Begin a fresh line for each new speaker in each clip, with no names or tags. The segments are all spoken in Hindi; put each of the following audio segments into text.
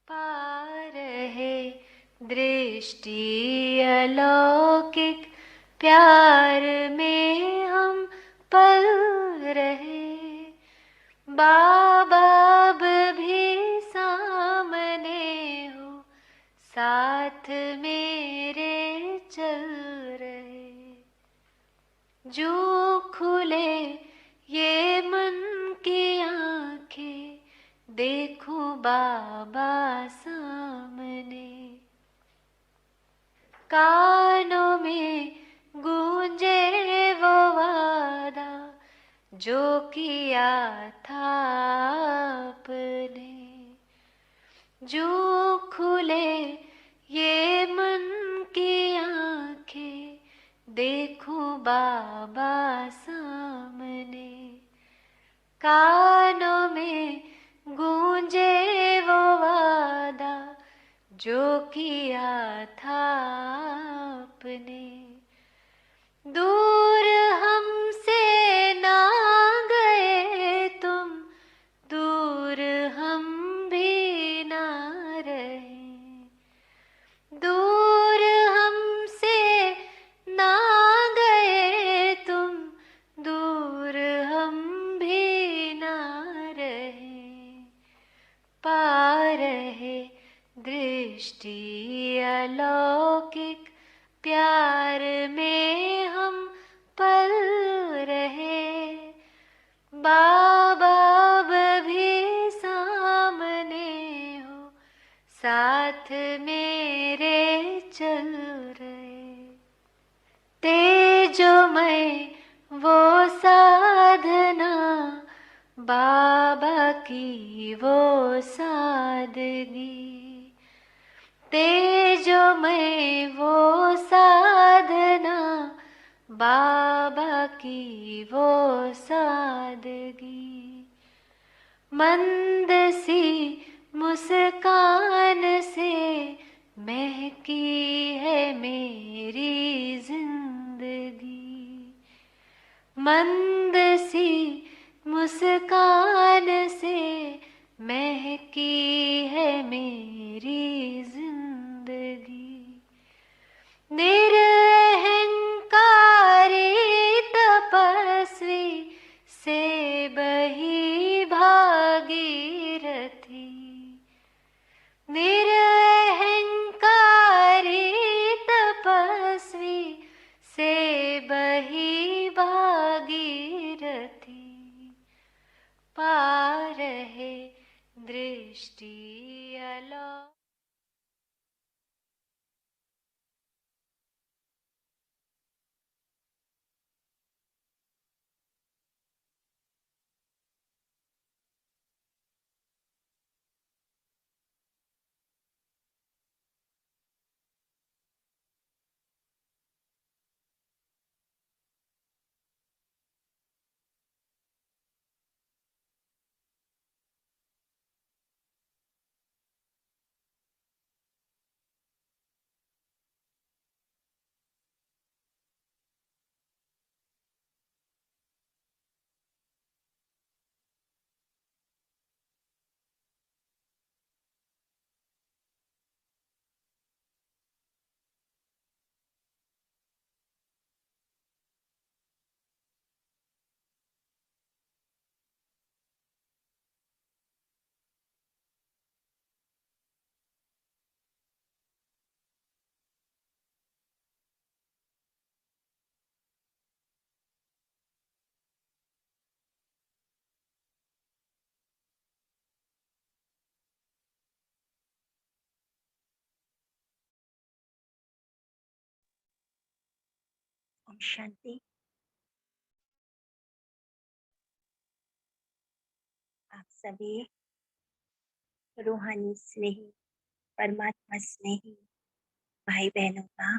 पार है दृष्टि अलौकिक, प्यार में हम पल रहे। बाबा अब भी सामने हो, साथ मेरे चल रहे। जो खुले ये मन की आंखें, देखूं बाबा सामने। कानों में गूंजे वो वादा जो किया था आपने। जो खुले ये मन की आंखें, देखूं बाबा सामने। कानों में गूंजे वो वादा जो किया था आपने। दूर हमसे ना गए तुम, दूर हम भी ना रहे। दूर हमसे ना गए तुम, दूर हम भी ना रहे। पार है दृष्टि अलौकिक, प्यार में हम पल रहे। बाबा अब भी सामने हो, साथ मेरे चल रहे। तेजोमय वो साधना, बाबा की वो सादगी। तेजोमय वो साधना, बाबा की वो सादगी। मंद सी मुस्कान से महकी है मेरी जिंदगी। मंद सी मुस्कान से महकी है मेरी जिंदगी। निरहंकारी तपस्वी से बही भागीरथी। निरहंकारी तपस्वी से बही भागीरथी। पार है दृष्टि अलौकिक।
ओम शांति। आप सभी रूहानी स्नेही, परमात्मा स्नेही भाई बहनों का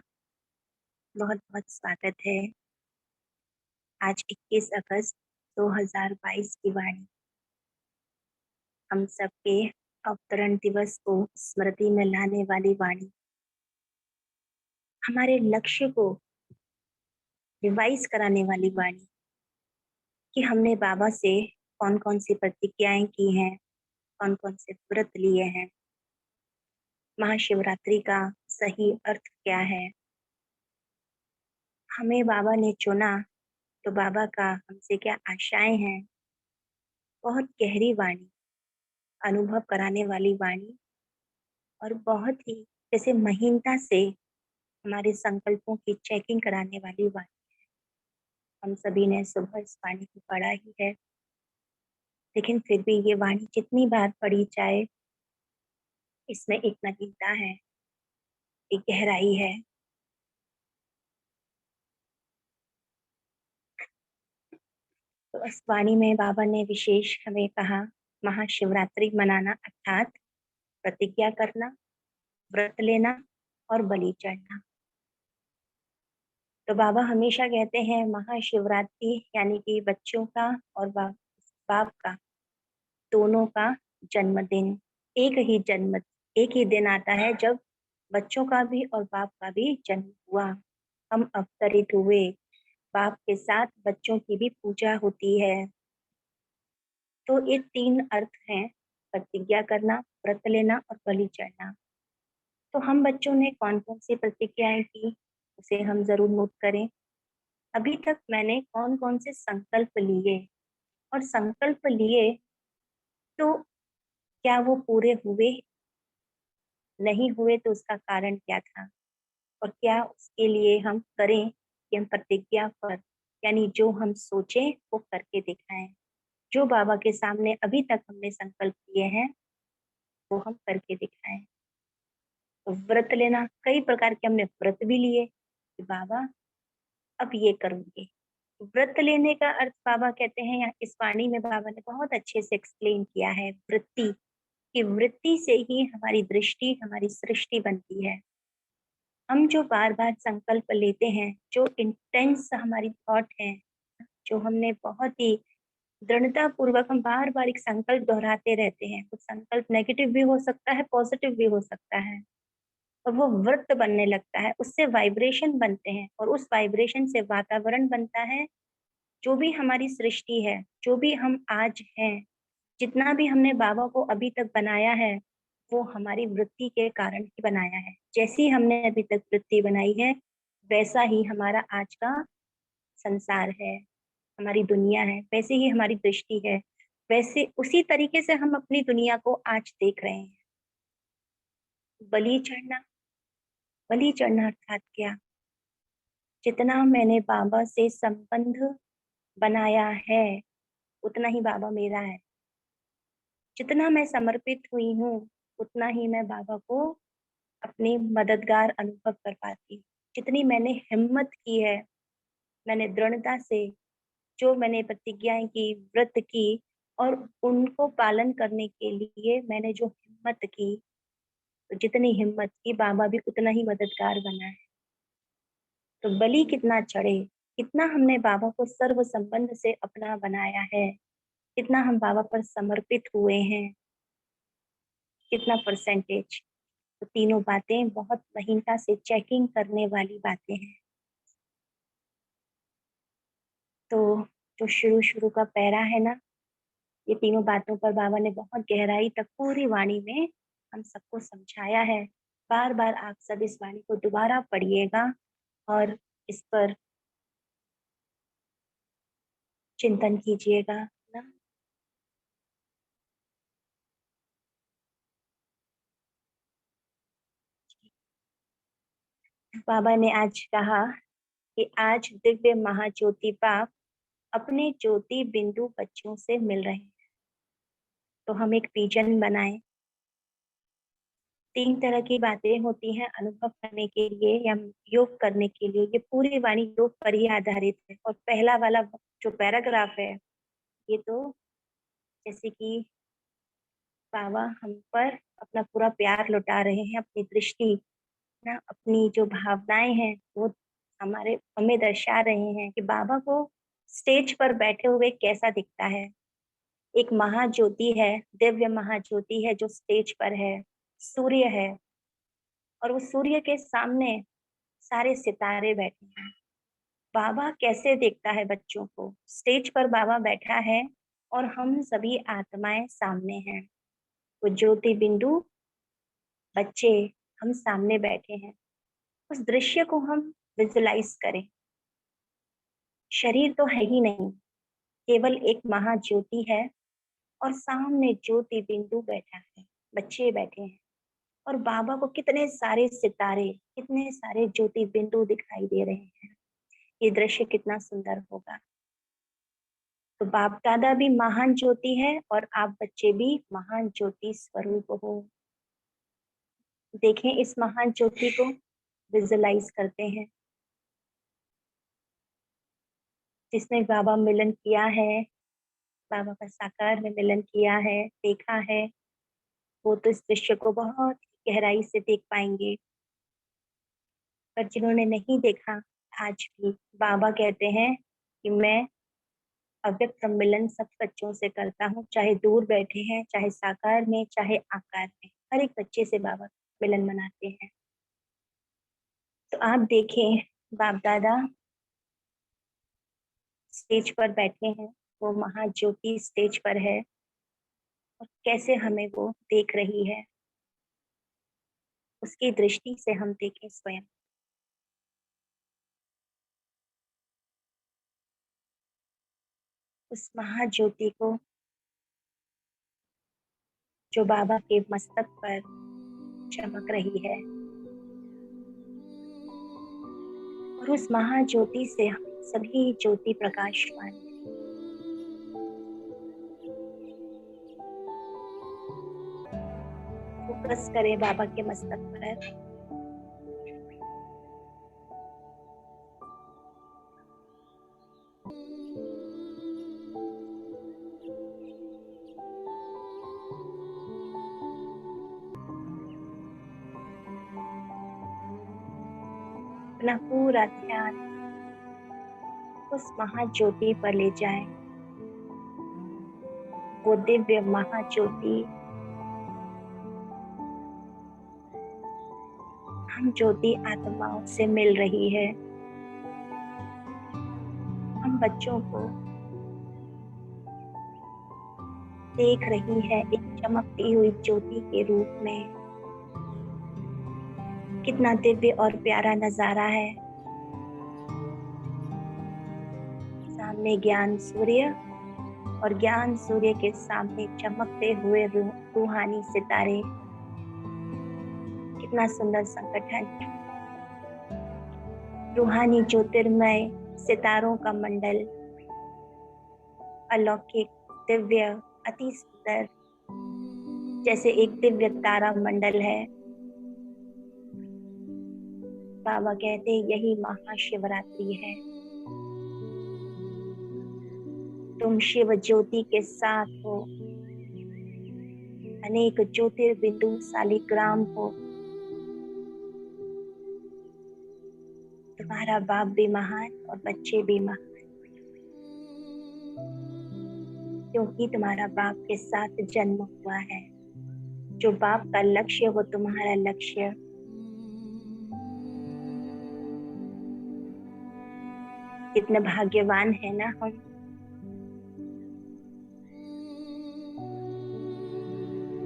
बहुत बहुत स्वागत है। आज 21 अगस्त 2022 की वाणी हम सबके अवतरण दिवस को स्मृति में लाने वाली वाणी, हमारे लक्ष्य को रिवाइज कराने वाली वाणी कि हमने बाबा से कौन कौन सी प्रतिज्ञाएं की हैं, कौन कौन से व्रत लिए हैं, महाशिवरात्रि का सही अर्थ क्या है। हमें बाबा ने चुना तो बाबा का हमसे क्या आशाएं हैं। बहुत गहरी वाणी, अनुभव कराने वाली वाणी और बहुत ही जैसे महीनता से हमारे संकल्पों की चेकिंग कराने वाली वाणी। हम सभी ने सुबह इस वाणी को पढ़ा ही है, लेकिन फिर भी ये वाणी जितनी बार पढ़ी जाए इसमें एक नवीनता है, एक गहराई है। तो इस वाणी में बाबा ने विशेष हमें कहा, महाशिवरात्रि मनाना अर्थात प्रतिज्ञा करना, व्रत लेना और बलि चढ़ना। तो बाबा हमेशा कहते हैं महाशिवरात्रि यानी कि बच्चों का और बाप का दोनों का जन्मदिन। एक ही दिन आता है जब बच्चों का भी और बाप का भी जन्म हुआ। हम अवतरित हुए, बाप के साथ बच्चों की भी पूजा होती है। तो ये 3 अर्थ हैं, प्रतिज्ञा करना, व्रत लेना और बलि चढ़ना। तो हम बच्चों ने कौन कौन सी प्रतिज्ञाएं की उसे हम जरूर नोट करें। अभी तक मैंने कौन कौन से संकल्प लिए और संकल्प लिए तो क्या वो पूरे हुए, नहीं हुए तो उसका कारण क्या था, और क्या उसके लिए हम करें कि हम प्रतिज्ञा पर यानी जो हम सोचें वो करके दिखाएं। जो बाबा के सामने अभी तक हमने संकल्प लिए हैं वो हम करके दिखाएं। तो व्रत लेना, कई प्रकार के हमने व्रत भी लिए कि बाबा अब ये करूंगी। व्रत लेने का अर्थ बाबा कहते हैं, या इस वाणी में बाबा ने बहुत अच्छे से एक्सप्लेन किया है, वृत्ति कि वृत्ति से ही हमारी दृष्टि, हमारी सृष्टि बनती है। हम जो बार बार संकल्प लेते हैं, जो इंटेंस हमारी थॉट है, जो हमने बहुत ही दृढ़ता पूर्वक हम बार बार एक संकल्प दोहराते रहते हैं, कुछ संकल्प नेगेटिव भी हो सकता है, पॉजिटिव भी हो सकता है, और वो व्रत बनने लगता है, उससे वाइब्रेशन बनते हैं और उस वाइब्रेशन से वातावरण बनता है। जो भी हमारी सृष्टि है, जो भी हम आज हैं, जितना भी हमने बाबा को अभी तक बनाया है, वो हमारी वृत्ति के कारण ही बनाया है। जैसी हमने अभी तक वृत्ति बनाई है वैसा ही हमारा आज का संसार है, हमारी दुनिया है, वैसे ही हमारी दृष्टि है, वैसे उसी तरीके से हम अपनी दुनिया को आज देख रहे हैं। बलि चढ़ना, बलि चढ़ना अर्थात क्या, जितना मैंने बाबा से संबंध बनाया है उतना ही बाबा मेरा है। जितना मैं समर्पित हुई हूँ उतना ही मैं बाबा को अपनी मददगार अनुभव कर पाती हूँ। जितनी मैंने हिम्मत की है, मैंने दृढ़ता से जो मैंने प्रतिज्ञाएं की, व्रत की और उनको पालन करने के लिए मैंने जो हिम्मत की, तो जितनी हिम्मत की बाबा भी उतना ही मददगार बना है। तो बलि कितना चढ़े, कितना हमने बाबा को सर्व संबंध से अपना बनाया है, कितना हम बाबा पर समर्पित हुए हैं, कितना परसेंटेज। तो तीनों बातें बहुत महीनता से चेकिंग करने वाली बातें हैं। तो जो शुरू शुरू का पैरा है ना, ये तीनों बातों पर बाबा ने बहुत गहराई तक पूरी वाणी में हम सबको समझाया है। बार बार आप सब इस वाणी को दोबारा पढ़िएगा और इस पर चिंतन कीजिएगा ना। बाबा ने आज कहा कि आज दिव्य महाज्योति बाप अपने ज्योति बिंदु बच्चों से मिल रहे हैं। तो हम एक विजन बनाएं। 3 तरह की बातें होती हैं अनुभव करने के लिए या योग करने के लिए। ये पूरी वाणी योग पर ही आधारित है। और पहला वाला जो पैराग्राफ है, ये तो जैसे कि बाबा हम पर अपना पूरा प्यार लुटा रहे हैं, अपनी दृष्टि ना, अपनी जो भावनाएं हैं वो हमारे हमें दर्शा रहे हैं कि बाबा को स्टेज पर बैठे हुए कैसा दिखता है। एक महाज्योति है, दिव्य महाज्योति है जो स्टेज पर है, सूर्य है, और वो सूर्य के सामने सारे सितारे बैठे हैं। बाबा कैसे देखता है बच्चों को, स्टेज पर बाबा बैठा है और हम सभी आत्माएं सामने हैं। वो ज्योति बिंदु बच्चे हम सामने बैठे हैं, उस दृश्य को हम विजुलाइज करें। शरीर तो है ही नहीं, केवल एक महाज्योति है और सामने ज्योति बिंदु बैठा है, बच्चे बैठे हैं और बाबा को कितने सारे सितारे, कितने सारे ज्योति बिंदु दिखाई दे रहे हैं। ये दृश्य कितना सुंदर होगा। तो बाप दादा भी महान ज्योति है और आप बच्चे भी महान ज्योति स्वरूप हो। देखें इस महान ज्योति को, विजुलाइज करते हैं। जिसने बाबा मिलन किया है, बाबा का साकार में मिलन किया है, देखा है, वो तो इस दृश्य को बहुत गहराई से देख पाएंगे। पर जिन्होंने नहीं देखा, आज भी बाबा कहते हैं कि मैं अव्यक्त सम्मिलन सब बच्चों से करता हूँ, चाहे दूर बैठे हैं, चाहे साकार में, चाहे आकार में, हर एक बच्चे से बाबा मिलन मनाते हैं। तो आप देखें, बाप दादा स्टेज पर बैठे हैं, वो महाज्योति स्टेज पर है और कैसे हमें वो देख रही है, उसकी दृष्टि से हम देखें स्वयं। उस महाज्योति को जो बाबा के मस्तक पर चमक रही है, और उस महाज्योति से हम सभी ज्योति प्रकाशमान हैं। फोकस करें बाबा के मस्तक पर। अपना पूरा ध्यान उस महाज्योति पर ले जाएं। वो दिव्य महाज्योति हम ज्योति आत्माओं से मिल रही है। हम बच्चों को देख रही है एक चमकती हुई ज्योति के रूप में। कितना दिव्य और प्यारा नजारा है। सामने ज्ञान सूर्य और ज्ञान सूर्य के सामने चमकते हुए रूहानी सितारे। कितना सुंदर संगठन, रूहानी ज्योतिर्मय सितारों का मंडल, अलौकिक, दिव्य, अति सुंदर, जैसे एक दिव्य तारा मंडल है। बाबा कहते यही महाशिवरात्रि है। तुम शिव ज्योति के साथ हो, अनेक ज्योतिर्बिंदु शालिग्राम हो। तुम्हारा बाप भी महान और बच्चे भी महान, क्योंकि तुम्हारा बाप के साथ जन्म हुआ है। जो बाप का लक्ष्य वो तुम्हारा लक्ष्य। कितने भाग्यवान है ना हम।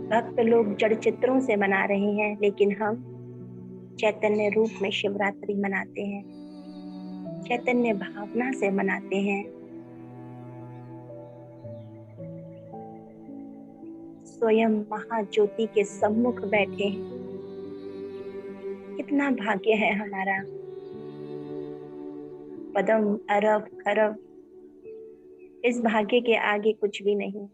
भक्त लोग जड़ चित्रों से मना रहे हैं, लेकिन हम चैतन्य रूप में शिवरात्रि मनाते हैं, चैतन्य भावना से मनाते हैं। स्वयं महाज्योति के सम्मुख बैठे हैं। कितना भाग्य है हमारा। पदम अरब खरब, इस भाग्य के आगे कुछ भी नहीं।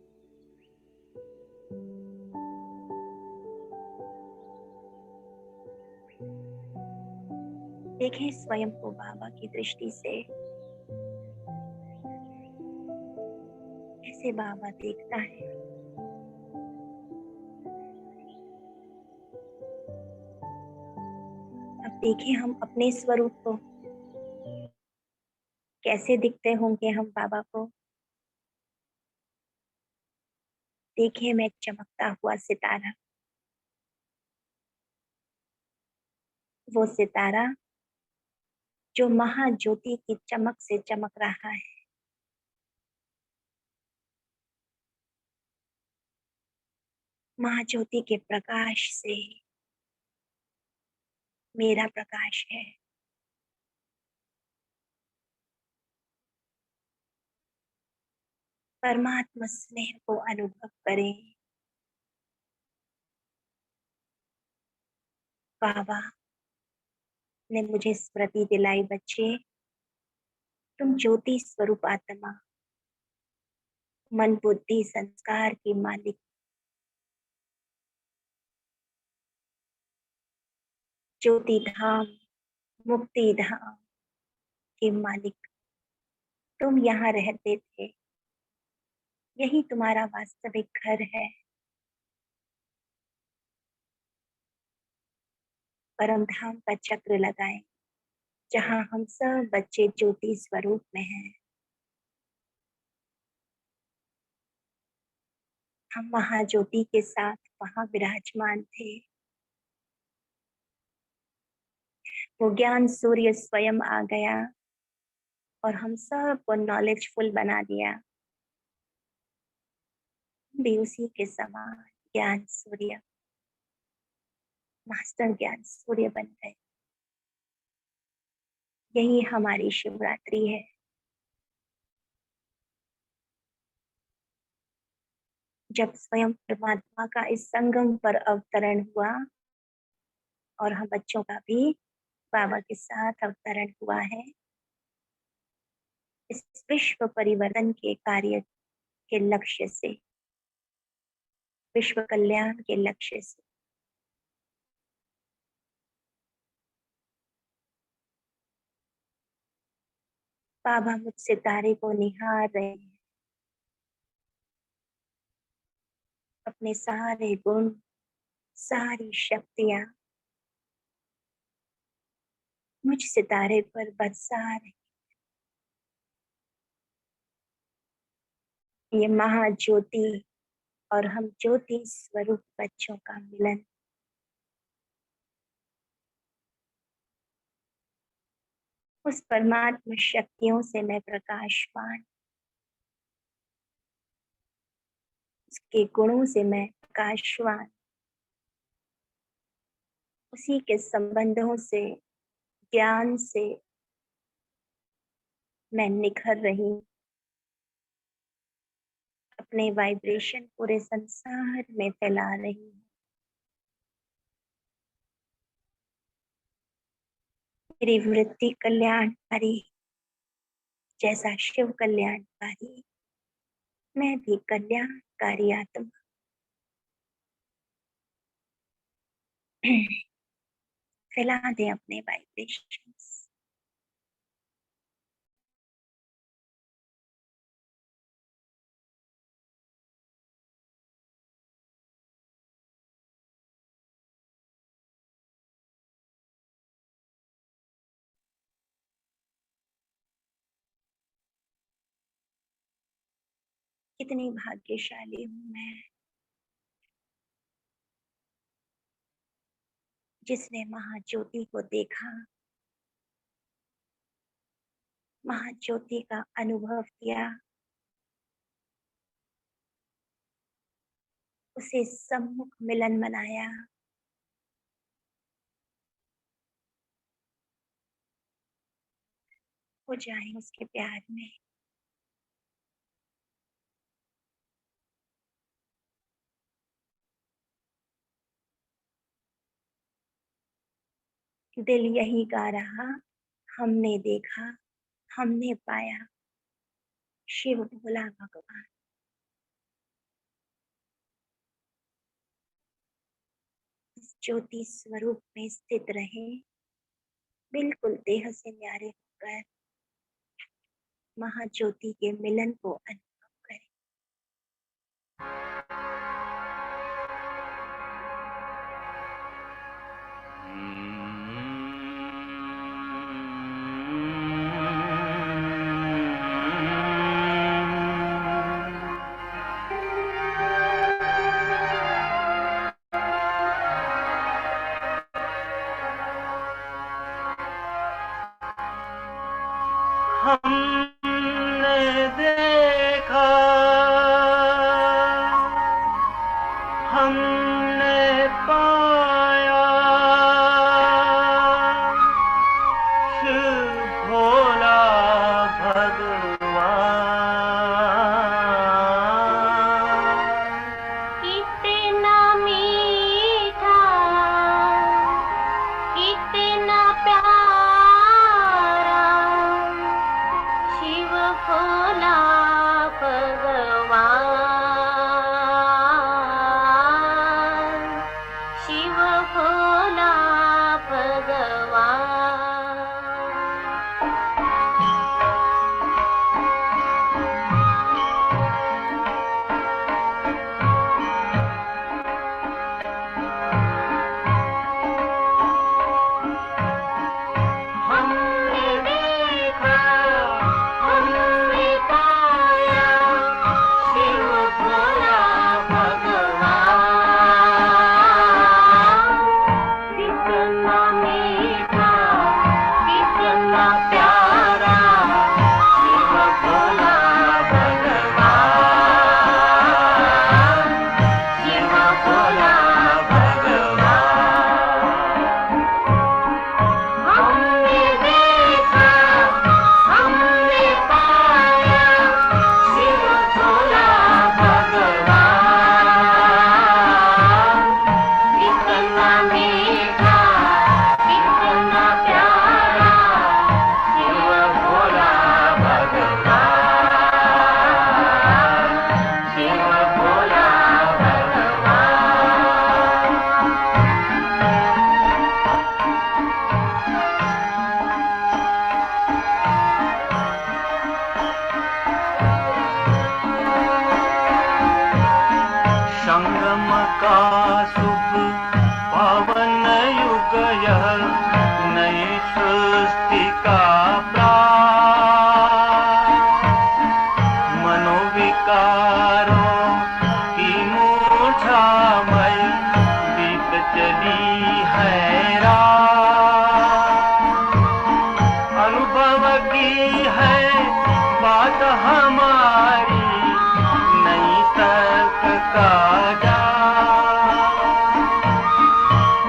देखें स्वयं को बाबा की दृष्टि से, कैसे बाबा देखता है। अब देखें हम अपने स्वरूप को, कैसे दिखते होंगे हम बाबा को। देखें मैं चमकता हुआ सितारा, वो सितारा जो महाज्योति की चमक से चमक रहा है। महाज्योति के प्रकाश से मेरा प्रकाश है। परमात्मा स्नेह को अनुभव करें। बाबा ने मुझे स्मृति दिलाई, बच्चे तुम ज्योति स्वरूप आत्मा, मन बुद्धि संस्कार की मालिक, ज्योति धाम मुक्ति धाम के मालिक तुम यहाँ रहते थे। यही तुम्हारा वास्तविक घर है। परम धाम का चक्र लगाएं, जहाँ हम सब बच्चे ज्योति स्वरूप में हैं। हम महाज्योति के साथ वहां विराजमान थे। वो ज्ञान सूर्य स्वयं आ गया और हम सब को नॉलेजफुल बना दिया। भी उसी के समान ज्ञान सूर्य, मास्टर ज्ञान सूर्य बन गए। यही हमारी शिवरात्रि है। जब स्वयं परमात्मा का इस संगम पर अवतरण हुआ और हम बच्चों का भी बाबा के साथ अवतरण हुआ है, इस विश्व परिवर्तन के कार्य के लक्ष्य से, विश्व कल्याण के लक्ष्य से। बाबा मुझ सितारे को निहार रहे हैं। अपने सारे गुण, सारी शक्तियां मुझ सितारे पर बरसा रहे। ये महाज्योति और हम ज्योति स्वरूप बच्चों का मिलन। उस परमात्मा शक्तियों से मैं प्रकाशवान, उसके गुणों से मैं प्रकाशवान, उसी के संबंधों से, ज्ञान से मैं निखर रही हूँ। अपने वाइब्रेशन पूरे संसार में फैला रही हूँ। मेरी वृत्ति कल्याणकारी, जैसा शिव कल्याणकारी, मैं भी कल्याणकारी आत्मा। फैला दें अपने वाइब्रेशंस। कितनी भाग्यशाली हूँ मैं, जिसने महाज्योति को देखा, महाज्योति का अनुभव किया, उसे सम्मुख मिलन मनाया। हो जाए उसके प्यार में। दिल यही गा रहा, हमने देखा, हमने पाया, शिव भोला भगवान। इस ज्योति स्वरूप में स्थित रहे, बिल्कुल देह से न्यारे होकर महाज्योति के मिलन को अनुभव करें।
हमने देखा का शुभ पावन युग यह नई सृष्टि का प्रारंभ। मनोविकारों की मूर्छामय बीत चली है रात। अनुभव की है बात हमारी नई तर्क का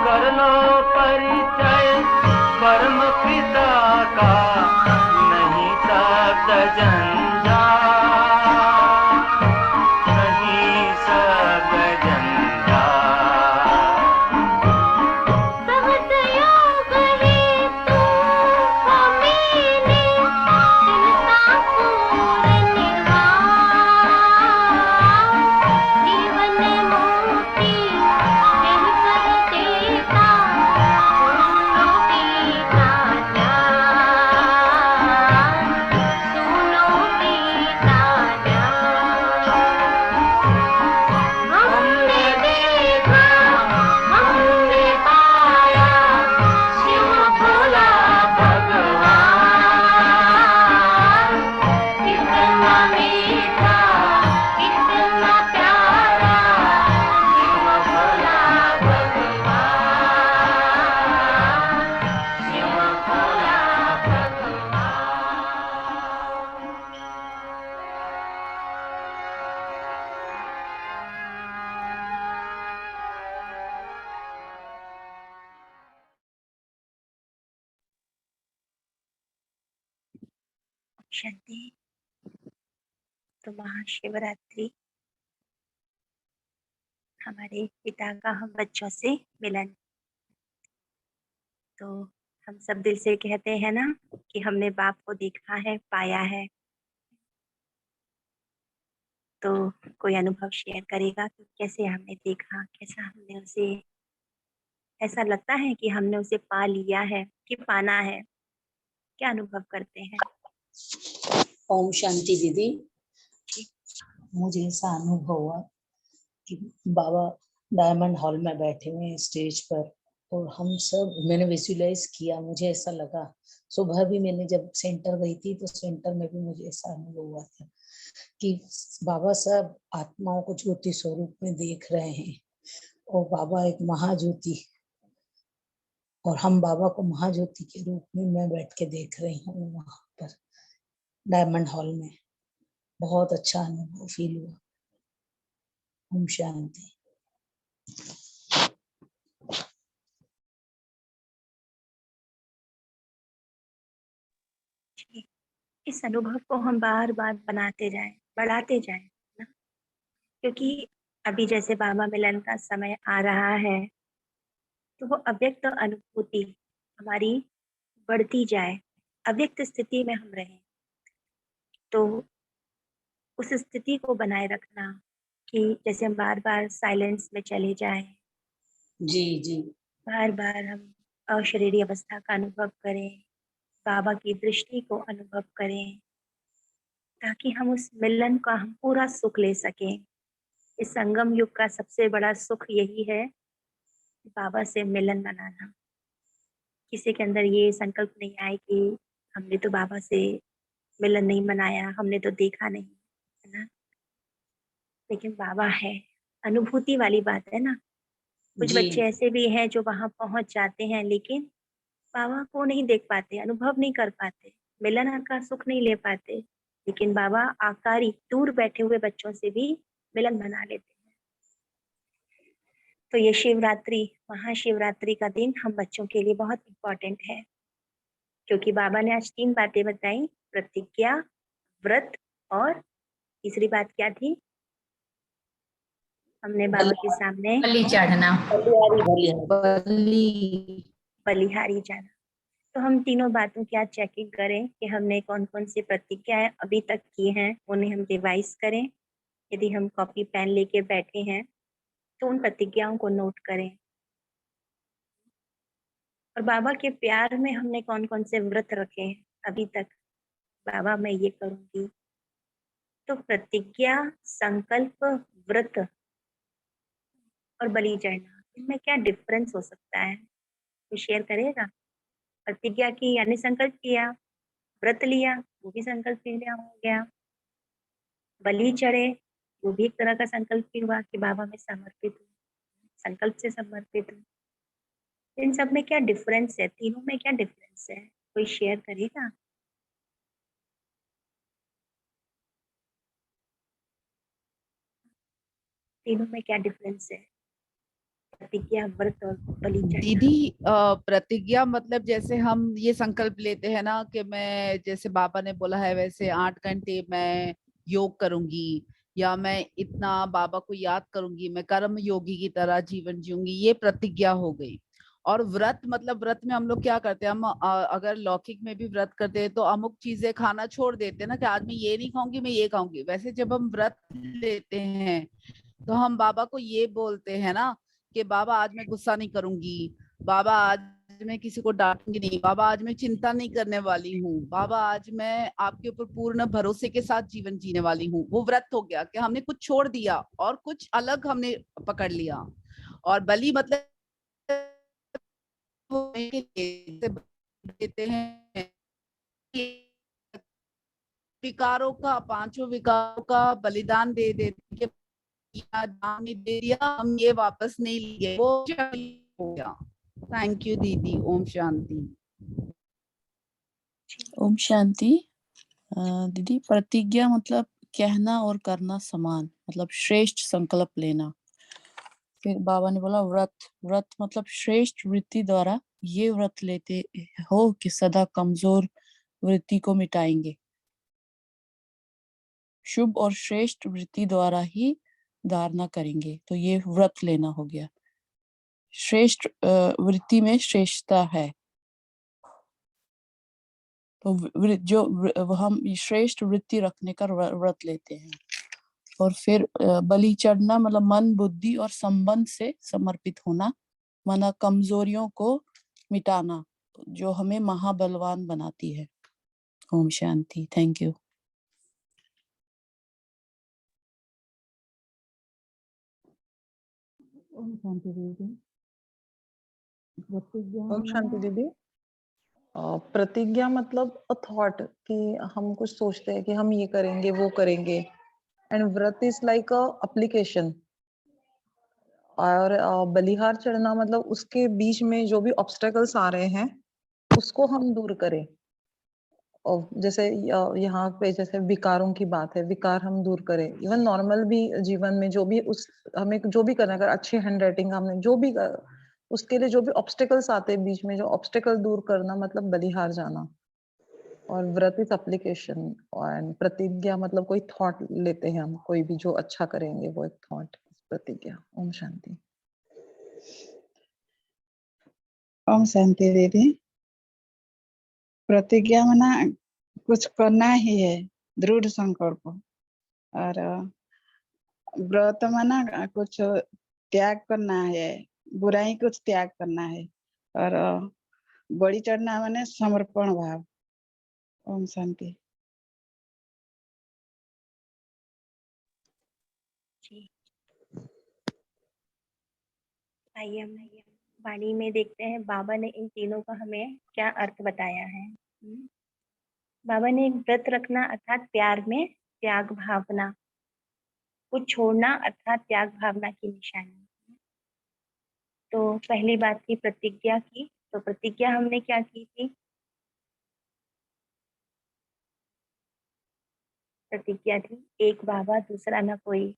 कर लो परिचय परम पिता का नहीं शब्द जंजाल, नहीं शब्द जंजाल।
सहज योग हेतु हमें चिंता पूर्ण निर्वाण। जीवन मुक्ति यह कर देता सुनो गीता ज्ञान, सुनो गीता ज्ञान। हमने देखा हमने पाया शिव भोला भगवान। कितना मीठा कितना प्यारा शिव भोला भगवान, शिव भोला
शांति। तो महाशिवरात्रि हमारे पिता का हम बच्चों से मिलन। तो हम सब दिल से कहते हैं ना कि हमने बाप को देखा है, पाया है। तो कोई अनुभव शेयर करेगा कि कैसे हमने देखा, कैसा हमने उसे, ऐसा लगता है कि हमने उसे पा लिया है कि पाना है, क्या अनुभव करते हैं?
ओम शांति दीदी।
जी।
मुझे ऐसा अनुभव हुआ कि बाबा डायमंड हॉल में बैठे हुए हैं स्टेज पर, और हम सब, मैंने विजुअलाइज किया, मुझे ऐसा लगा। सुबह भी मैंने जब सेंटर गई थी तो सेंटर में भी मुझे ऐसा अनुभव हुआ था कि बाबा सब आत्माओं को ज्योति स्वरूप में देख रहे हैं, और बाबा एक महाज्योति, और हम बाबा को महाज्योति के रूप में मैं बैठ के देख रही हूँ वहां पर डायमंड हॉल में। बहुत अच्छा अनुभव फील हुआ। ओम शांति।
जी। इस अनुभव को हम बार बार बनाते जाएं, बढ़ाते जाएं ना, क्योंकि अभी जैसे बाबा मिलन का समय आ रहा है तो वो अव्यक्त अनुभूति हमारी बढ़ती जाए, अव्यक्त स्थिति में हम रहें। तो उस स्थिति को बनाए रखना कि जैसे हम बार बार साइलेंस में चले जाएं,
जी जी।
बार बार हम अशरीरी अवस्था का अनुभव करें, बाबा की दृष्टि को अनुभव करें, ताकि हम उस मिलन का हम पूरा सुख ले सकें। इस संगम युग का सबसे बड़ा सुख यही है, बाबा से मिलन मनाना। किसी के अंदर ये संकल्प नहीं आए कि हमने तो बाबा से मिलन नहीं मनाया, हमने तो देखा नहीं, है ना। लेकिन बाबा है, अनुभूति वाली बात है ना। कुछ
जी
बच्चे ऐसे भी हैं जो वहां पहुंच जाते हैं लेकिन बाबा को नहीं देख पाते, अनुभव नहीं कर पाते, मिलन का सुख नहीं ले पाते। लेकिन बाबा आकारी दूर बैठे हुए बच्चों से भी मिलन मना लेते हैं। तो ये शिवरात्रि, महाशिवरात्रि का दिन हम बच्चों के लिए बहुत इम्पोर्टेंट है, क्योंकि बाबा ने आज 3 बातें बताई, प्रतिज्ञा, व्रत और तीसरी बात क्या थी? हमने बाबा के सामने
बलि चढ़ना,
बलिहारी जाना। तो हम तीनों बातों की आज चेकिंग करें कि हमने कौन कौन सी प्रतिज्ञाएं अभी तक की हैं, उन्हें हम रिवाइज करें। यदि हम कॉपी पेन लेके बैठे हैं तो उन प्रतिज्ञाओं को नोट करें। और बाबा के प्यार में हमने कौन कौन से व्रत रखे हैं अभी तक, बाबा मैं ये करूंगी। तो प्रतिज्ञा, संकल्प, व्रत, और बलि चढ़ना, इनमें क्या डिफरेंस हो सकता है? कोई शेयर करेगा? प्रतिज्ञा की यानी संकल्प किया, व्रत लिया वो भी संकल्प लिया हो गया, बलि चढ़े वो भी एक तरह का संकल्प ही हुआ कि बाबा मैं समर्पित हूँ, संकल्प से समर्पित हूँ। इन सब में क्या डिफरेंस है? तीनों में क्या डिफरेंस है? कोई शेयर करेगा? तीनों में क्या डिफरेंस है? प्रतिज्ञा, व्रत और बलि चढ़ना।
दीदी प्रतिज्ञा मतलब जैसे हम ये संकल्प लेते हैं ना कि मैं जैसे बाबा ने बोला है वैसे 8 घंटे मैं योग करूंगी, या मैं इतना बाबा को याद करूंगी, मैं कर्म योगी की तरह जीवन जीऊंगी, ये प्रतिज्ञा हो गई। और व्रत मतलब व्रत में हम लोग क्या करते हैं, हम अगर लौकिक में भी व्रत करते हैं तो अमुक चीजें खाना छोड़ देते हैं ना कि आज मैं ये नहीं खाऊंगी मैं ये खाऊंगी। वैसे जब हम व्रत लेते हैं तो हम बाबा को ये बोलते हैं ना कि बाबा आज मैं गुस्सा नहीं करूंगी, बाबा आज मैं किसी को डांटूंगी नहीं, बाबा आज मैं चिंता नहीं करने वाली हूँ, बाबा आज मैं आपके ऊपर पूर्ण भरोसे के साथ जीवन जीने वाली हूँ। वो व्रत हो गया कि हमने कुछ छोड़ दिया और कुछ अलग हमने पकड़ लिया। और बलि मतलब देते हैं विकारों का, पांचों विकारों का बलिदान दे देते कि दान नहीं दे दिया हम ये वापस नहीं लिए, वो हो गया। थैंक यू दीदी। ओम शांति।
ओम शांति। दीदी प्रतिज्ञा मतलब कहना और करना समान, मतलब श्रेष्ठ संकल्प लेना। फिर बाबा ने बोला व्रत, व्रत मतलब श्रेष्ठ वृत्ति द्वारा ये व्रत लेते हो कि सदा कमजोर वृत्ति को मिटाएंगे। शुभ और श्रेष्ठ वृत्ति द्वारा ही धारणा करेंगे, तो ये व्रत लेना हो गया। श्रेष्ठ वृत्ति में श्रेष्ठता है, तो हम श्रेष्ठ वृत्ति रखने का व्रत लेते हैं। और फिर बलि चढ़ना मतलब मन बुद्धि और संबंध से समर्पित होना, माना कमजोरियों को मिटाना जो हमें महाबलवान बनाती है। ओम शांति। Thank you.
ओम शांति दीदी। प्रतिज्ञा
ओम शांति दीदी। प्रतिज्ञा मतलब अ थॉट कि हम कुछ सोचते हैं कि हम ये करेंगे वो करेंगे, एंड व्रत इज लाइक अ एप्लीकेशन। और बलिहार चढ़ना मतलब उसके बीच में जो भी ऑब्स्टेकल्स आ रहे हैं उसको हम दूर करें। और जैसे यहाँ पे जैसे विकारों की बात है, विकार हम दूर करें। इवन नॉर्मल भी जीवन में जो भी उस हमें जो भी करना है, अगर अच्छी हैंड राइटिंग हमने जो भी उसके लिए जो भी ऑब्स्टेकल्स आते हैं बीच में, जो ऑब्स्टेकल दूर करना मतलब बलिहार जाना। और व्रत इज एप्लीकेशन, और प्रतिज्ञा मतलब कोई थॉट लेते हैं हम, कोई भी जो अच्छा करेंगे वो एक थॉट, प्रतिज्ञा। ओम शांति।
ओम शांति दीदी। प्रतिज्ञा मना कुछ करना ही है, दृढ़ संकल्प। और व्रत मना कुछ त्याग करना है, बुराई कुछ त्याग करना है। और बलि चढ़ना माने समर्पण भाव। ओम शांति।
आइए हम वाणी में देखते हैं बाबा ने इन तीनों का हमें क्या अर्थ बताया है। बाबा ने व्रत रखना अर्थात प्यार में त्याग भावना, कुछ छोड़ना अर्थात त्याग भावना की निशानी। तो पहली बात थी प्रतिज्ञा की, तो प्रतिज्ञा हमने क्या की थी? प्रतिज्ञा थी एक बाबा दूसरा ना कोई,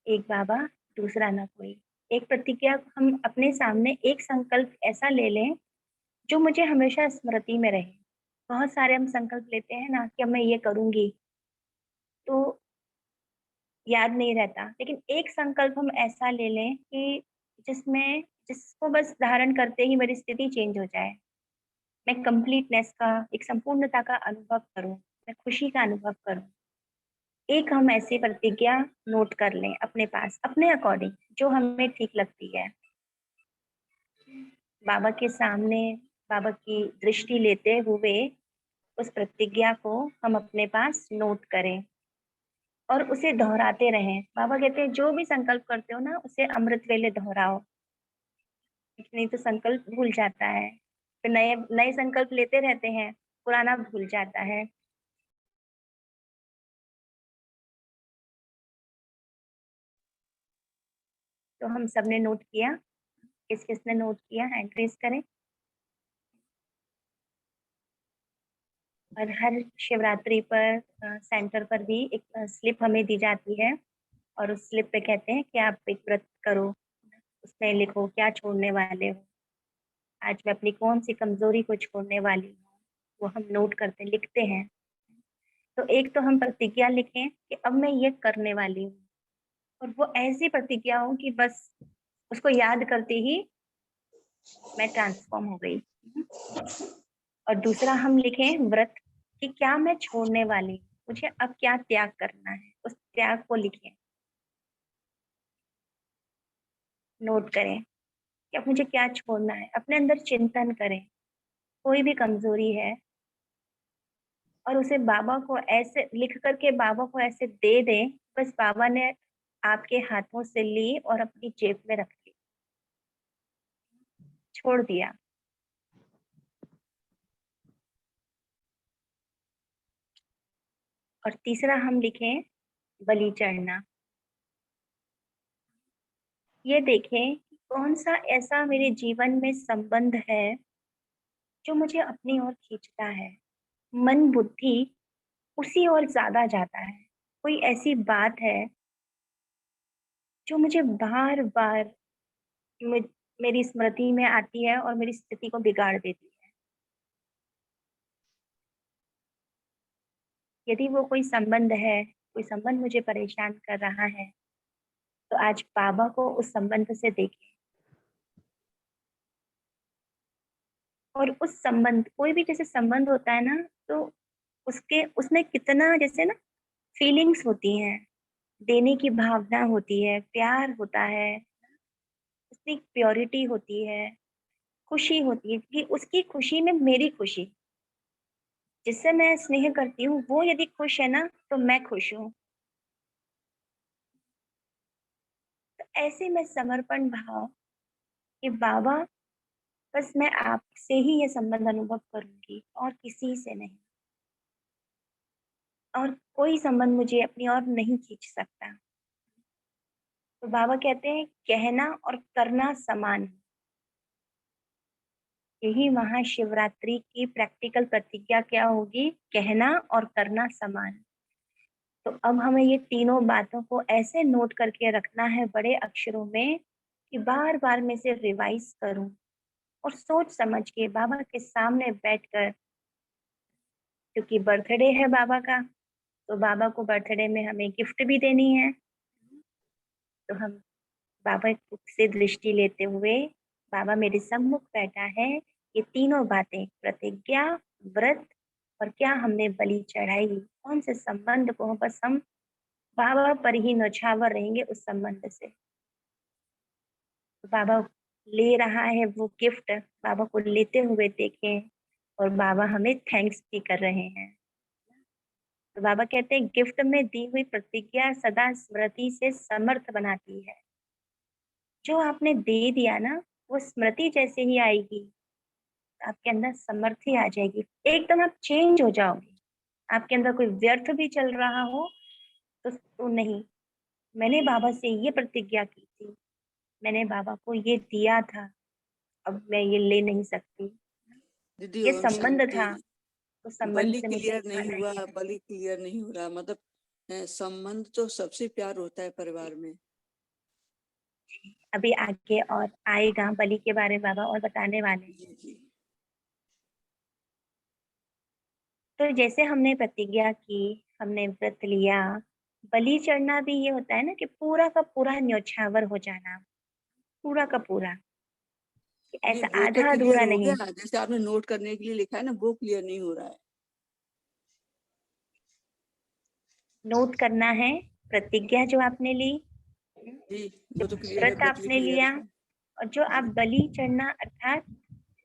एक बाबा दूसरा ना कोई। एक प्रतिज्ञा हम अपने सामने एक संकल्प ऐसा ले लें जो मुझे हमेशा स्मृति में रहे। बहुत सारे हम संकल्प लेते हैं ना कि अब मैं ये करूंगी, तो याद नहीं रहता। लेकिन एक संकल्प हम ऐसा ले लें कि जिसको बस धारण करते ही मेरी स्थिति चेंज हो जाए, मैं कंप्लीटनेस का, एक संपूर्णता का अनुभव करूं, मैं खुशी का अनुभव करूं। एक हम ऐसी प्रतिज्ञा नोट कर लें अपने पास, अपने अकॉर्डिंग जो हमें ठीक लगती है। बाबा के सामने बाबा की दृष्टि लेते हुए उस प्रतिज्ञा को हम अपने पास नोट करें। और उसे दोहराते रहें। बाबा कहते हैं जो भी संकल्प करते हो ना उसे अमृत वेले दोहराओ, नहीं तो संकल्प भूल जाता है, फिर नए नए संकल्प लेते रहते हैं, पुराना भूल जाता है। तो हम सबने नोट किया, किस किसने नोट किया हैंड रेज करें। और हर शिवरात्रि पर सेंटर पर भी एक स्लिप हमें दी जाती है और उस स्लिप पे कहते हैं कि आप एक व्रत करो, उसमें लिखो क्या छोड़ने वाले हो, आज मैं अपनी कौन सी कमजोरी को छोड़ने वाली हूँ, वो हम नोट करते लिखते हैं। तो एक तो हम प्रतिज्ञा लिखें कि अब मैं ये करने वाली हूँ, और वो ऐसी प्रतिज्ञा हो कि बस उसको याद करते ही मैं ट्रांसफॉर्म हो गई। और दूसरा हम लिखें व्रत कि क्या मैं छोड़ने वाली हूँ, मुझे अब क्या त्याग करना है, उस त्याग को लिखें, नोट करें कि अब मुझे क्या छोड़ना है। अपने अंदर चिंतन करें, कोई भी कमजोरी है और उसे बाबा को ऐसे लिख करके बाबा को ऐसे दे दें, बस बाबा ने आपके हाथों से ली और अपनी जेब में रख ली, छोड़ दिया। और तीसरा हम लिखें बलि चढ़ना। ये देखें कि कौन सा ऐसा मेरे जीवन में संबंध है जो मुझे अपनी ओर खींचता है, मन बुद्धि उसी ओर ज्यादा जाता है। कोई ऐसी बात है जो मुझे बार बार मेरी स्मृति में आती है और मेरी स्थिति को बिगाड़ देती है। यदि वो कोई संबंध है, कोई संबंध मुझे परेशान कर रहा है, तो आज बाबा को उस संबंध से देखें और उस संबंध, कोई भी जैसे संबंध होता है ना, तो उसके उसमें कितना जैसे ना फीलिंग्स होती हैं, देने की भावना होती है, प्यार होता है, उसकी प्योरिटी होती है, खुशी होती है कि उसकी खुशी में मेरी खुशी, जिससे मैं स्नेह करती हूँ वो यदि खुश है ना तो मैं खुश हूँ। तो ऐसे में समर्पण भाव कि बाबा बस मैं आपसे ही ये संबंध अनुभव करूंगी और किसी से नहीं, और कोई संबंध मुझे अपनी ओर नहीं खींच सकता। तो बाबा कहते हैं कहना और करना समान है। यही महाशिवरात्रि की प्रैक्टिकल प्रतिज्ञा क्या होगी, कहना और करना समान। तो अब हमें ये तीनों बातों को ऐसे नोट करके रखना है बड़े अक्षरों में कि बार बार मैं इसे रिवाइज करूं और सोच समझ के बाबा के सामने बैठकर, क्योंकि बर्थडे है बाबा का, तो बाबा को बर्थडे में हमें गिफ्ट भी देनी है। तो हम बाबा से दृष्टि लेते हुए, बाबा मेरे सम्मुख बैठा है, ये तीनों बातें प्रतिज्ञा, व्रत और क्या हमने बलि चढ़ाई, कौन से संबंध को बस हम बाबा पर ही नौछावर रहेंगे उस संबंध से। तो बाबा ले रहा है वो गिफ्ट, बाबा को लेते हुए देखें और बाबा हमें थैंक्स भी कर रहे हैं। तो बाबा कहते हैं गिफ्ट में दी हुई प्रतिज्ञा सदा स्मृति से समर्थ बनाती है। जो आपने दे दिया ना वो स्मृति जैसे ही आएगी, आपके अंदर समर्थी आ जाएगी, एकदम आप चेंज हो जाओगे। आपके अंदर कोई व्यर्थ भी चल रहा हो तो नहीं, मैंने बाबा से ये प्रतिज्ञा की थी, मैंने बाबा को ये दिया था, अब मैं ये ले नहीं सकती,
दीदी
ये
ओम
संबंध
शांति।
था, तो संबंध
बलि
से मुझे
क्लियर नहीं
आना
हुआ,
है।
बलि क्लियर नहीं हो रहा, मतलब संबंध तो सबसे प्यार होता है परिवार में।
अभी आगे और आएगा बलि के बारे में बाबा और बताने वाले हैं।
जी जी।
तो जैसे हमने प्रतिज्ञा की, हमने व्रत लिया, बलि चढ़ना भी ये होता है ना कि पूरा का पूरा न्योछावर हो जाना, पूरा का पूरा, कि
नहीं
ऐसा
वो तो
आधा
क्लियर
अधूरा
हो
नहीं।
गया, जैसे आपने नोट करने के लिए लिखा है ना, वो क्लियर नहीं हो रहा है।
नोट करना है प्रतिज्ञा जो आपने ली,
जी
जो
वो तो क्लियर है,
व्रत
व्रत
आपने
क्लियर
लिया,
है।
और जो आप
जी
बलि चढ़ना, अर्थात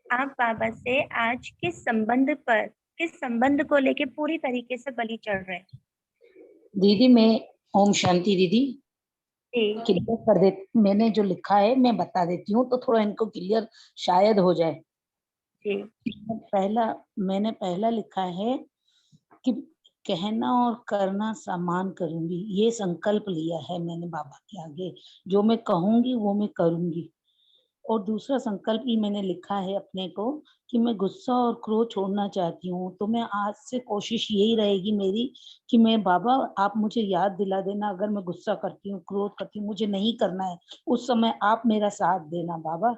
आप बाबा से आज किस संबंध पर, किस संबंध को लेके पूरी तरीके से बलि चढ़ रहे हैं।
दीदी मैं ओम शांति दीदी।
जी
क्लियर कर दे, मैंने जो लिखा है मैं बता देती हूँ तो थोड़ा इनको क्लियर शायद हो जाए।
जी
मैंने पहला लिखा है कि कहना और करना समान करूंगी, ये संकल्प लिया है मैंने बाबा के आगे, जो मैं कहूंगी वो मैं करूंगी। और दूसरा संकल्प ही मैंने लिखा है अपने को कि मैं गुस्सा और क्रोध छोड़ना चाहती हूँ। तो मैं आज से कोशिश यही रहेगी मेरी कि मैं बाबा आप मुझे याद दिला देना, अगर मैं गुस्सा करती हूँ क्रोध करती हूँ मुझे नहीं करना है, उस समय आप मेरा साथ देना बाबा।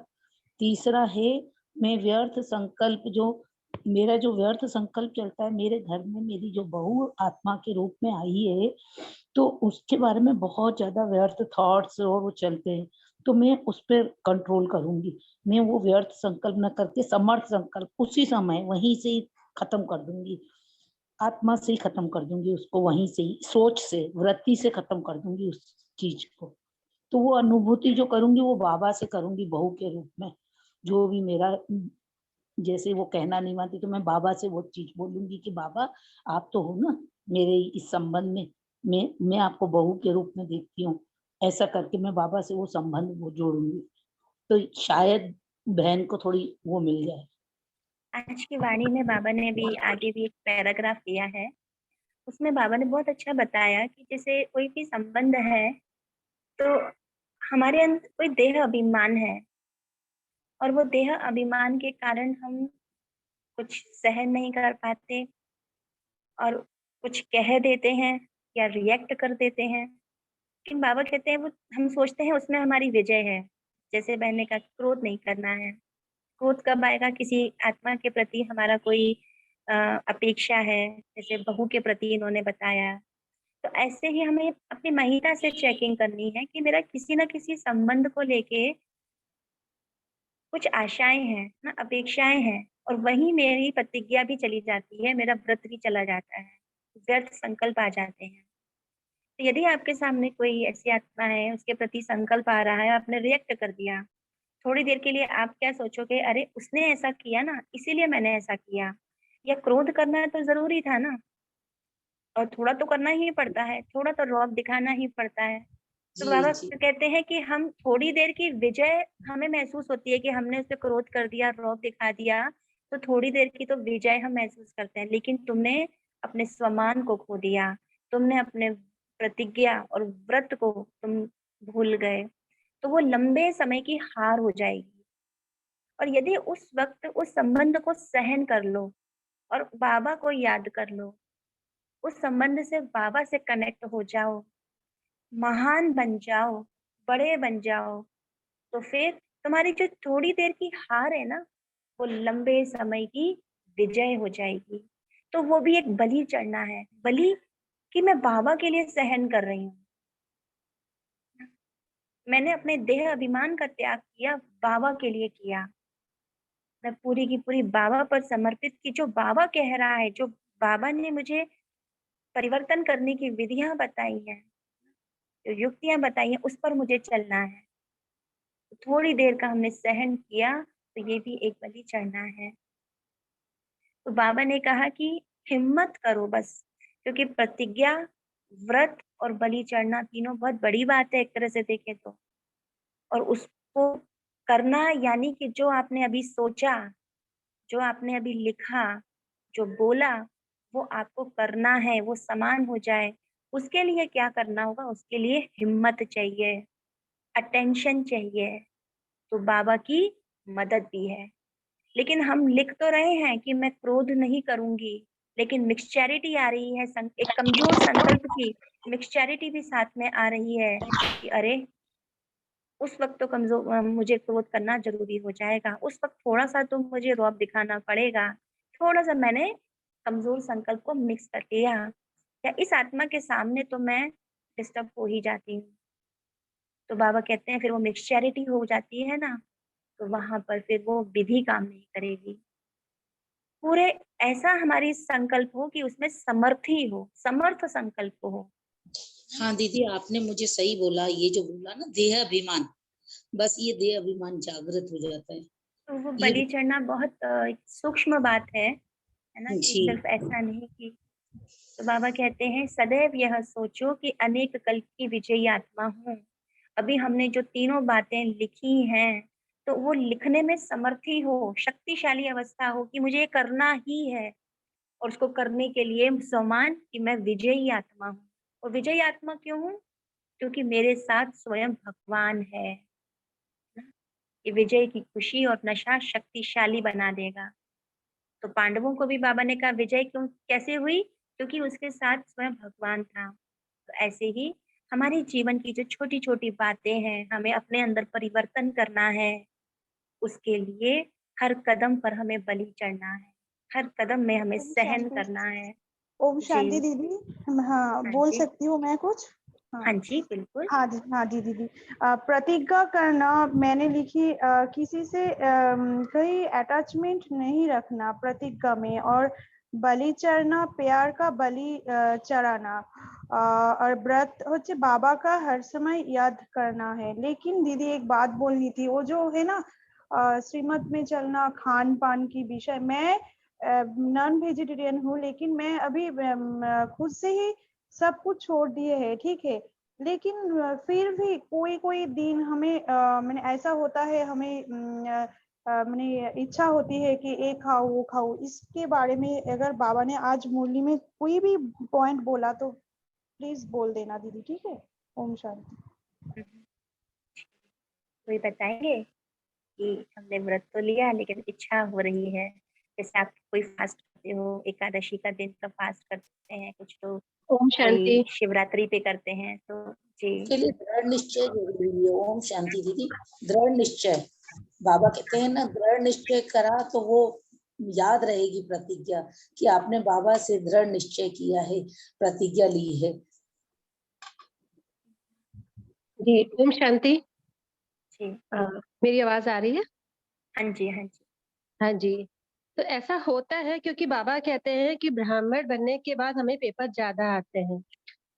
तीसरा है मैं व्यर्थ संकल्प मेरा जो व्यर्थ संकल्प चलता है मेरे घर में, मेरी जो बहू आत्मा के रूप में आई है तो उसके बारे में बहुत ज्यादा व्यर्थ थॉट्स और वो चलते हैं, तो मैं उस पर कंट्रोल करूंगी। मैं वो व्यर्थ संकल्प न करके समर्थ संकल्प उसी समय वहीं से ही खत्म कर दूंगी, आत्मा से ही खत्म कर दूंगी उसको, वहीं से ही सोच से वृत्ति से खत्म कर दूंगी उस चीज को। तो वो अनुभूति जो करूंगी वो बाबा से करूंगी बहू के रूप में। जो भी मेरा जैसे वो कहना नहीं मानती तो मैं बाबा से वो चीज बोलूंगी कि बाबा आप तो हो ना मेरे इस संबंध में, मैं आपको बहू के रूप में देखती हूँ। ऐसा करके मैं बाबा से वो संबंध वो जोड़ूंगी तो शायद बहन को थोड़ी वो मिल जाए।
आज की वाणी में बाबा ने भी आगे भी एक पैराग्राफ दिया है, उसमें बाबा ने बहुत अच्छा बताया कि जैसे कोई भी संबंध है तो हमारे अंदर कोई देह अभिमान है और वो देह अभिमान के कारण हम कुछ सहन नहीं कर पाते और कुछ कह देते हैं या रिएक्ट कर देते हैं। लेकिन बाबा कहते हैं वो हम सोचते हैं उसमें हमारी विजय है। जैसे बहन ने कहा क्रोध नहीं करना है, क्रोध कब आएगा किसी आत्मा के प्रति हमारा कोई अपेक्षा है, जैसे बहू के प्रति इन्होंने बताया। तो ऐसे ही हमें अपनी महिला से चेकिंग करनी है कि मेरा किसी न किसी संबंध को लेके कुछ आशाएं हैं ना, अपेक्षाएं हैं, और वही मेरी प्रतिज्ञा भी चली जाती है, मेरा व्रत भी चला जाता है, व्यर्थ संकल्प आ जाते हैं। तो यदि आपके सामने कोई ऐसी आत्मा है उसके प्रति संकल्प आ रहा है, आपने रिएक्ट कर दिया, थोड़ी देर के लिए आप क्या सोचोगे, अरे उसने ऐसा किया ना इसीलिए मैंने ऐसा किया, या क्रोध करना तो जरूरी था ना, और थोड़ा तो करना ही पड़ता है, थोड़ा तो रौब दिखाना ही पड़ता है। तो
जी
बाबा
जी
कहते हैं कि हम थोड़ी देर की विजय हमें महसूस होती है कि हमने उस पे क्रोध कर दिया, रौब दिखा दिया, तो थोड़ी देर की तो विजय हम महसूस करते हैं, लेकिन तुमने अपने स्वमान को खो दिया, तुमने अपने प्रतिज्ञा और व्रत को तुम भूल गए, तो वो लंबे समय की हार हो जाएगी। और यदि उस वक्त उस संबंध को सहन कर लो और बाबा को याद कर लो, उस संबंध से बाबा से कनेक्ट हो जाओ, महान बन जाओ, बड़े बन जाओ, तो फिर तुम्हारी जो थोड़ी देर की हार है ना, वो लंबे समय की विजय हो जाएगी। तो वो भी एक बलि चढ़ना है, बलि कि मैं बाबा के लिए सहन कर रही हूँ, मैंने अपने देह अभिमान का त्याग किया, बाबा के लिए किया, मैं पूरी की पूरी बाबा पर समर्पित की, जो बाबा कह रहा है, जो बाबा ने मुझे परिवर्तन करने की विधियां बताई हैं, जो युक्तियां बताई हैं, उस पर मुझे चलना है। तो थोड़ी देर का हमने सहन किया तो ये भी एक बलि चढ़ना है। तो बाबा ने कहा कि हिम्मत करो बस, क्योंकि प्रतिज्ञा, व्रत और बलि चढ़ना तीनों बहुत बड़ी बात है एक तरह से देखें तो। और उसको करना यानी कि जो आपने अभी सोचा, जो आपने अभी लिखा, जो बोला, वो आपको करना है, वो समान हो जाए। उसके लिए क्या करना होगा, उसके लिए हिम्मत चाहिए, अटेंशन चाहिए, तो बाबा की मदद भी है। लेकिन हम लिख तो रहे हैं कि मैं क्रोध नहीं करूंगी, लेकिन मिक्सचैरिटी आ रही है, एक कमजोर संकल्प की मिक्सचैरिटी भी साथ में आ रही है कि अरे उस वक्त तो कमजोर मुझे क्रोध करना जरूरी हो जाएगा, उस वक्त थोड़ा सा तो मुझे रौब दिखाना पड़ेगा, थोड़ा सा मैंने कमजोर संकल्प को मिक्स कर दिया, या इस आत्मा के सामने तो मैं डिस्टर्ब हो ही जाती हूँ। तो बाबा कहते हैं फिर वो मिक्सचैरिटी हो जाती है ना, तो वहां पर फिर वो विधि काम नहीं करेगी। पूरे ऐसा हमारी संकल्प हो कि उसमें समर्थी हो, समर्थ संकल्प हो।
हाँ दीदी आपने मुझे सही बोला, ये जो बोला ना देह अभिमान, बस ये देह अभिमान जागृत हो जाता है।
तो वो
ये
बलि चढ़ना बहुत एक सूक्ष्म बात है ना, कि
जी
सिर्फ ऐसा नहीं कि तो बाबा कहते हैं सदैव यह सोचो कि अनेक कल्प की विजयी आत्मा हूँ। अभी हमने जो तीनों बातें लिखी हैं, तो वो लिखने में समर्थी हो, शक्तिशाली अवस्था हो कि मुझे ये करना ही है और उसको करने के लिए सम्मान कि मैं विजयी आत्मा हूँ। और विजयी आत्मा क्यों हूँ? क्योंकि मेरे साथ स्वयं भगवान है। ये विजय की खुशी और नशा शक्तिशाली बना देगा। तो पांडवों को भी बाबा ने कहा विजय क्यों कैसे हुई? क्योंकि उसके साथ स्वयं भगवान था। तो ऐसे ही हमारे जीवन की जो छोटी-छोटी बातें हैं, हमें अपने अंदर परिवर्तन करना है। उसके लिए हर कदम पर हमें बलि चढ़ना है। हर कदम में हमें
ओम
सहन
शांति।
करना है।
ओम शांति
जी।
दीदी। हाँ,
हाँ
बोल
जी।
सकती हूँ मैं कुछ?
हाँ जी, बिल्कुल।
हाँ जी दीदी। प्रतिज्ञा करना मैंने लिखी, किसी से कोई अटैचमेंट नहीं रखना प्रतिज्ञा में, और बलि चढ़ना प्यार का बलि चढ़ाना, और व्रत होचे बाबा का हर समय याद करना है। लेकिन दीदी एक बात बोलनी थी, वो जो है ना श्रीमत में चलना खान पान की विषय, मैं नॉन वेजिटेरियन हूँ, लेकिन मैं अभी खुद से ही सब कुछ छोड़ दिए है, ठीक है। लेकिन फिर भी कोई कोई दिन हमें मैंने ऐसा होता है, हमें मैंने इच्छा होती है कि ये खाओ वो खाओ। इसके बारे में अगर बाबा ने आज मुरली में कोई भी पॉइंट बोला तो प्लीज बोल देना दीदी, ठीक है। ओम शांति।
कोई बताएंगे कि हमने व्रत तो लिया लेकिन इच्छा हो रही है, जैसे आप कोई फास्ट करते हो, एकादशी का दिन का फास्ट करते हैं कुछ लोग,
ओम शांति।
कोई शिवरात्रि पे करते हैं, तो जी।
के लिए दृढ़ निश्चय जरूरी है। ओम शांति दीदी। दृढ़ निश्चय, बाबा कहते हैं ना, दृढ़ निश्चय करा तो वो याद रहेगी प्रतिज्ञा कि आपने बाबा से दृढ़ निश्चय किया है, प्रतिज्ञा ली है।
जी ओम शांति।
जी।
मेरी आवाज आ रही है?
हाँ जी, हाँ जी।
हाँ जी। तो ऐसा होता है क्योंकि बाबा कहते हैं कि ब्राह्मण बनने के बाद हमें पेपर ज्यादा आते हैं।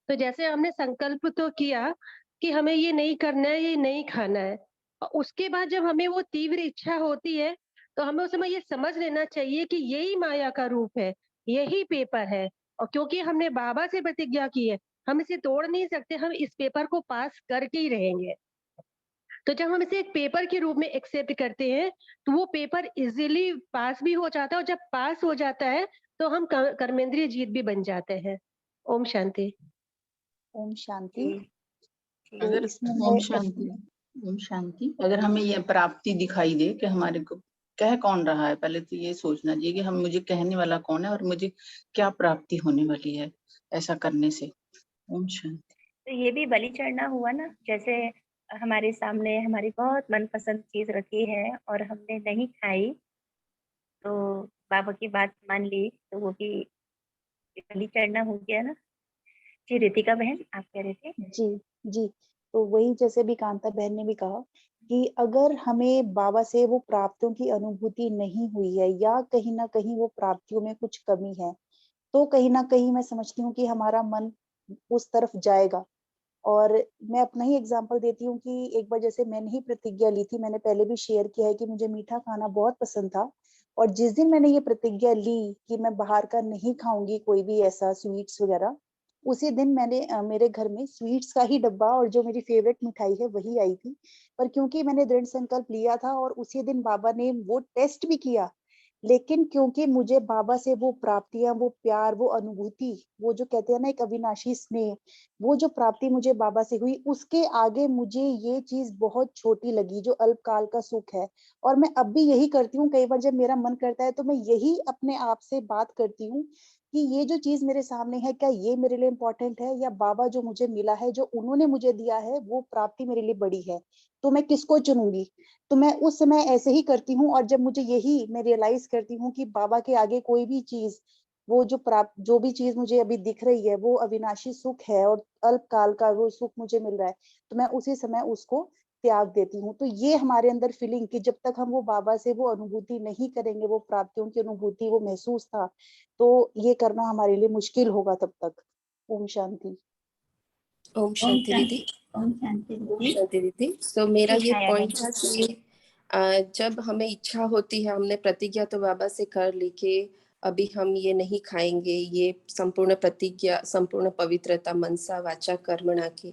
तो जैसे हमने संकल्प तो किया कि हमें ये नहीं करना है, ये नहीं खाना है, और उसके बाद जब हमें वो तीव्र इच्छा होती है तो हमें उस समय ये समझ लेना चाहिए कि यही माया का रूप है, यही पेपर है। और क्योंकि हमने बाबा से प्रतिज्ञा की है, हम इसे तोड़ नहीं सकते, हम इस पेपर को पास करके ही रहेंगे। तो जब हम इसे एक पेपर के रूप में एक्सेप्ट करते हैं तो वो पेपर इजीली पास भी हो जाता है, और जब पास हो जाता है तो हम कर्मेंद्रीय जीत भी बन जाते हैं। ओम शांति।
ओम शांति।
जी, जी।
तो
अगर
इसमें
ओम शांति, ओम शांति, अगर हमें ये प्राप्ति दिखाई दे कि हमारे को कह कौन रहा है, पहले तो ये सोचना चाहिए कि हम मुझे कहने वाला कौन है और मुझे क्या प्राप्ति होने वाली है ऐसा करने से। ओम शांति।
तो ये भी बलि चढ़ना हुआ ना, जैसे हमारे सामने हमारी बहुत मनपसंद चीज रखी है और हमने नहीं खाई, तो बाबा की बात मान ली, तो वो भी बलि चढ़ना हो गया ना। जी, रितिका बहन आप कह रहे थे?
जी जी। तो वही जैसे भी कांता बहन ने भी कहा कि अगर हमें बाबा से वो प्राप्तियों की अनुभूति नहीं हुई है, या कहीं ना कहीं वो प्राप्तियों में कुछ कमी है, तो कहीं ना कहीं मैं समझती हूँ कि हमारा मन उस तरफ जाएगा। और मैं अपना ही एग्जांपल देती हूँ कि एक बार जैसे मैंने ही प्रतिज्ञा ली थी, मैंने पहले भी शेयर किया है कि मुझे मीठा खाना बहुत पसंद था, और जिस दिन मैंने ये प्रतिज्ञा ली कि मैं बाहर का नहीं खाऊंगी कोई भी ऐसा स्वीट्स वगैरह, उसी दिन मैंने मेरे घर में स्वीट्स का ही डब्बा और जो मेरी फेवरेट मिठाई है वही आई थी। पर क्योंकि मैंने दृढ़ संकल्प लिया था और उसी दिन बाबा ने वो टेस्ट भी किया, लेकिन क्योंकि मुझे बाबा से वो प्राप्तियां, वो प्यार, वो अनुभूति, वो जो कहते हैं ना एक अविनाशी स्नेह, वो जो प्राप्ति मुझे बाबा से हुई, उसके आगे मुझे ये चीज बहुत छोटी लगी जो अल्पकाल का सुख है। और मैं अब भी यही करती हूँ, कई बार जब मेरा मन करता है तो मैं यही अपने आप से बात करती हूँ कि ये जो चीज मेरे सामने है, क्या ये मेरे लिए इम्पोर्टेंट है, या बाबा जो मुझे मिला है, जो उन्होंने मुझे दिया है, वो प्राप्ति मेरे लिए बड़ी है, तो मैं किसको चुनूंगी। तो मैं उस समय ऐसे ही करती हूँ। और जब मुझे यही मैं रियलाइज करती हूँ कि बाबा के आगे कोई भी चीज, वो जो भी चीज मुझे अभी दिख रही है वो अविनाशी सुख है और अल्पकाल का वो सुख मुझे मिल रहा है, तो मैं उसी समय उसको त्याग देती हूँ। तो ये हमारे अंदर फीलिंग कि जब तक हम वो बाबा से वो अनुभूति नहीं करेंगे, वो प्राप्तियों की अनुभूति, वो महसूस था, तो ये करना हमारे लिए मुश्किल होगा तब तक। ओम शांति।
ओम शांति दीदी।
ओम शांति
ओम
दीदी।
शांति दीदी। तो मेरा
जी,
ये
छाया
पॉइंट
बहन।
था कि जब हमें इच्छा होती है, हमने प्रतिज्ञा तो बाबा से कर ली कि अभी हम ये नहीं खाएंगे, ये संपूर्ण प्रतिज्ञा, संपूर्ण पवित्रता मनसा वाचा कर्मणा की।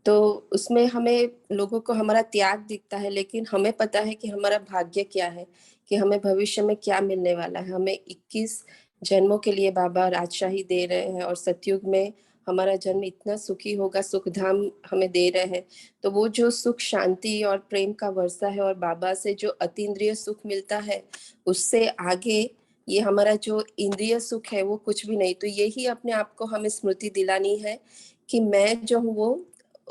तो उसमें हमें लोगों को हमारा त्याग दिखता है, लेकिन हमें पता है कि हमारा भाग्य क्या है, कि हमें भविष्य में क्या मिलने वाला है। हमें 21 जन्मों के लिए बाबा राजशाही दे रहे हैं, और सतयुग में हमारा जन्म इतना सुखी होगा, सुख धाम हमें दे रहे हैं। तो वो जो सुख, शांति और प्रेम का वर्षा है, और बाबा से जो अतीन्द्रिय सुख मिलता है, उससे आगे ये हमारा जो इंद्रिय सुख है वो कुछ भी नहीं। तो यही अपने आप को हमें स्मृति दिलानी है कि मैं जो हूँ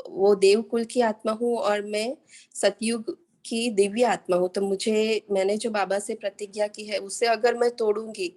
वो देवकुल की आत्मा हूँ, और मैं सतयुग की दिव्य आत्मा हूँ। तो मैंने जो बाबा से प्रतिज्ञा की है, उसे अगर मैं तोड़ूंगी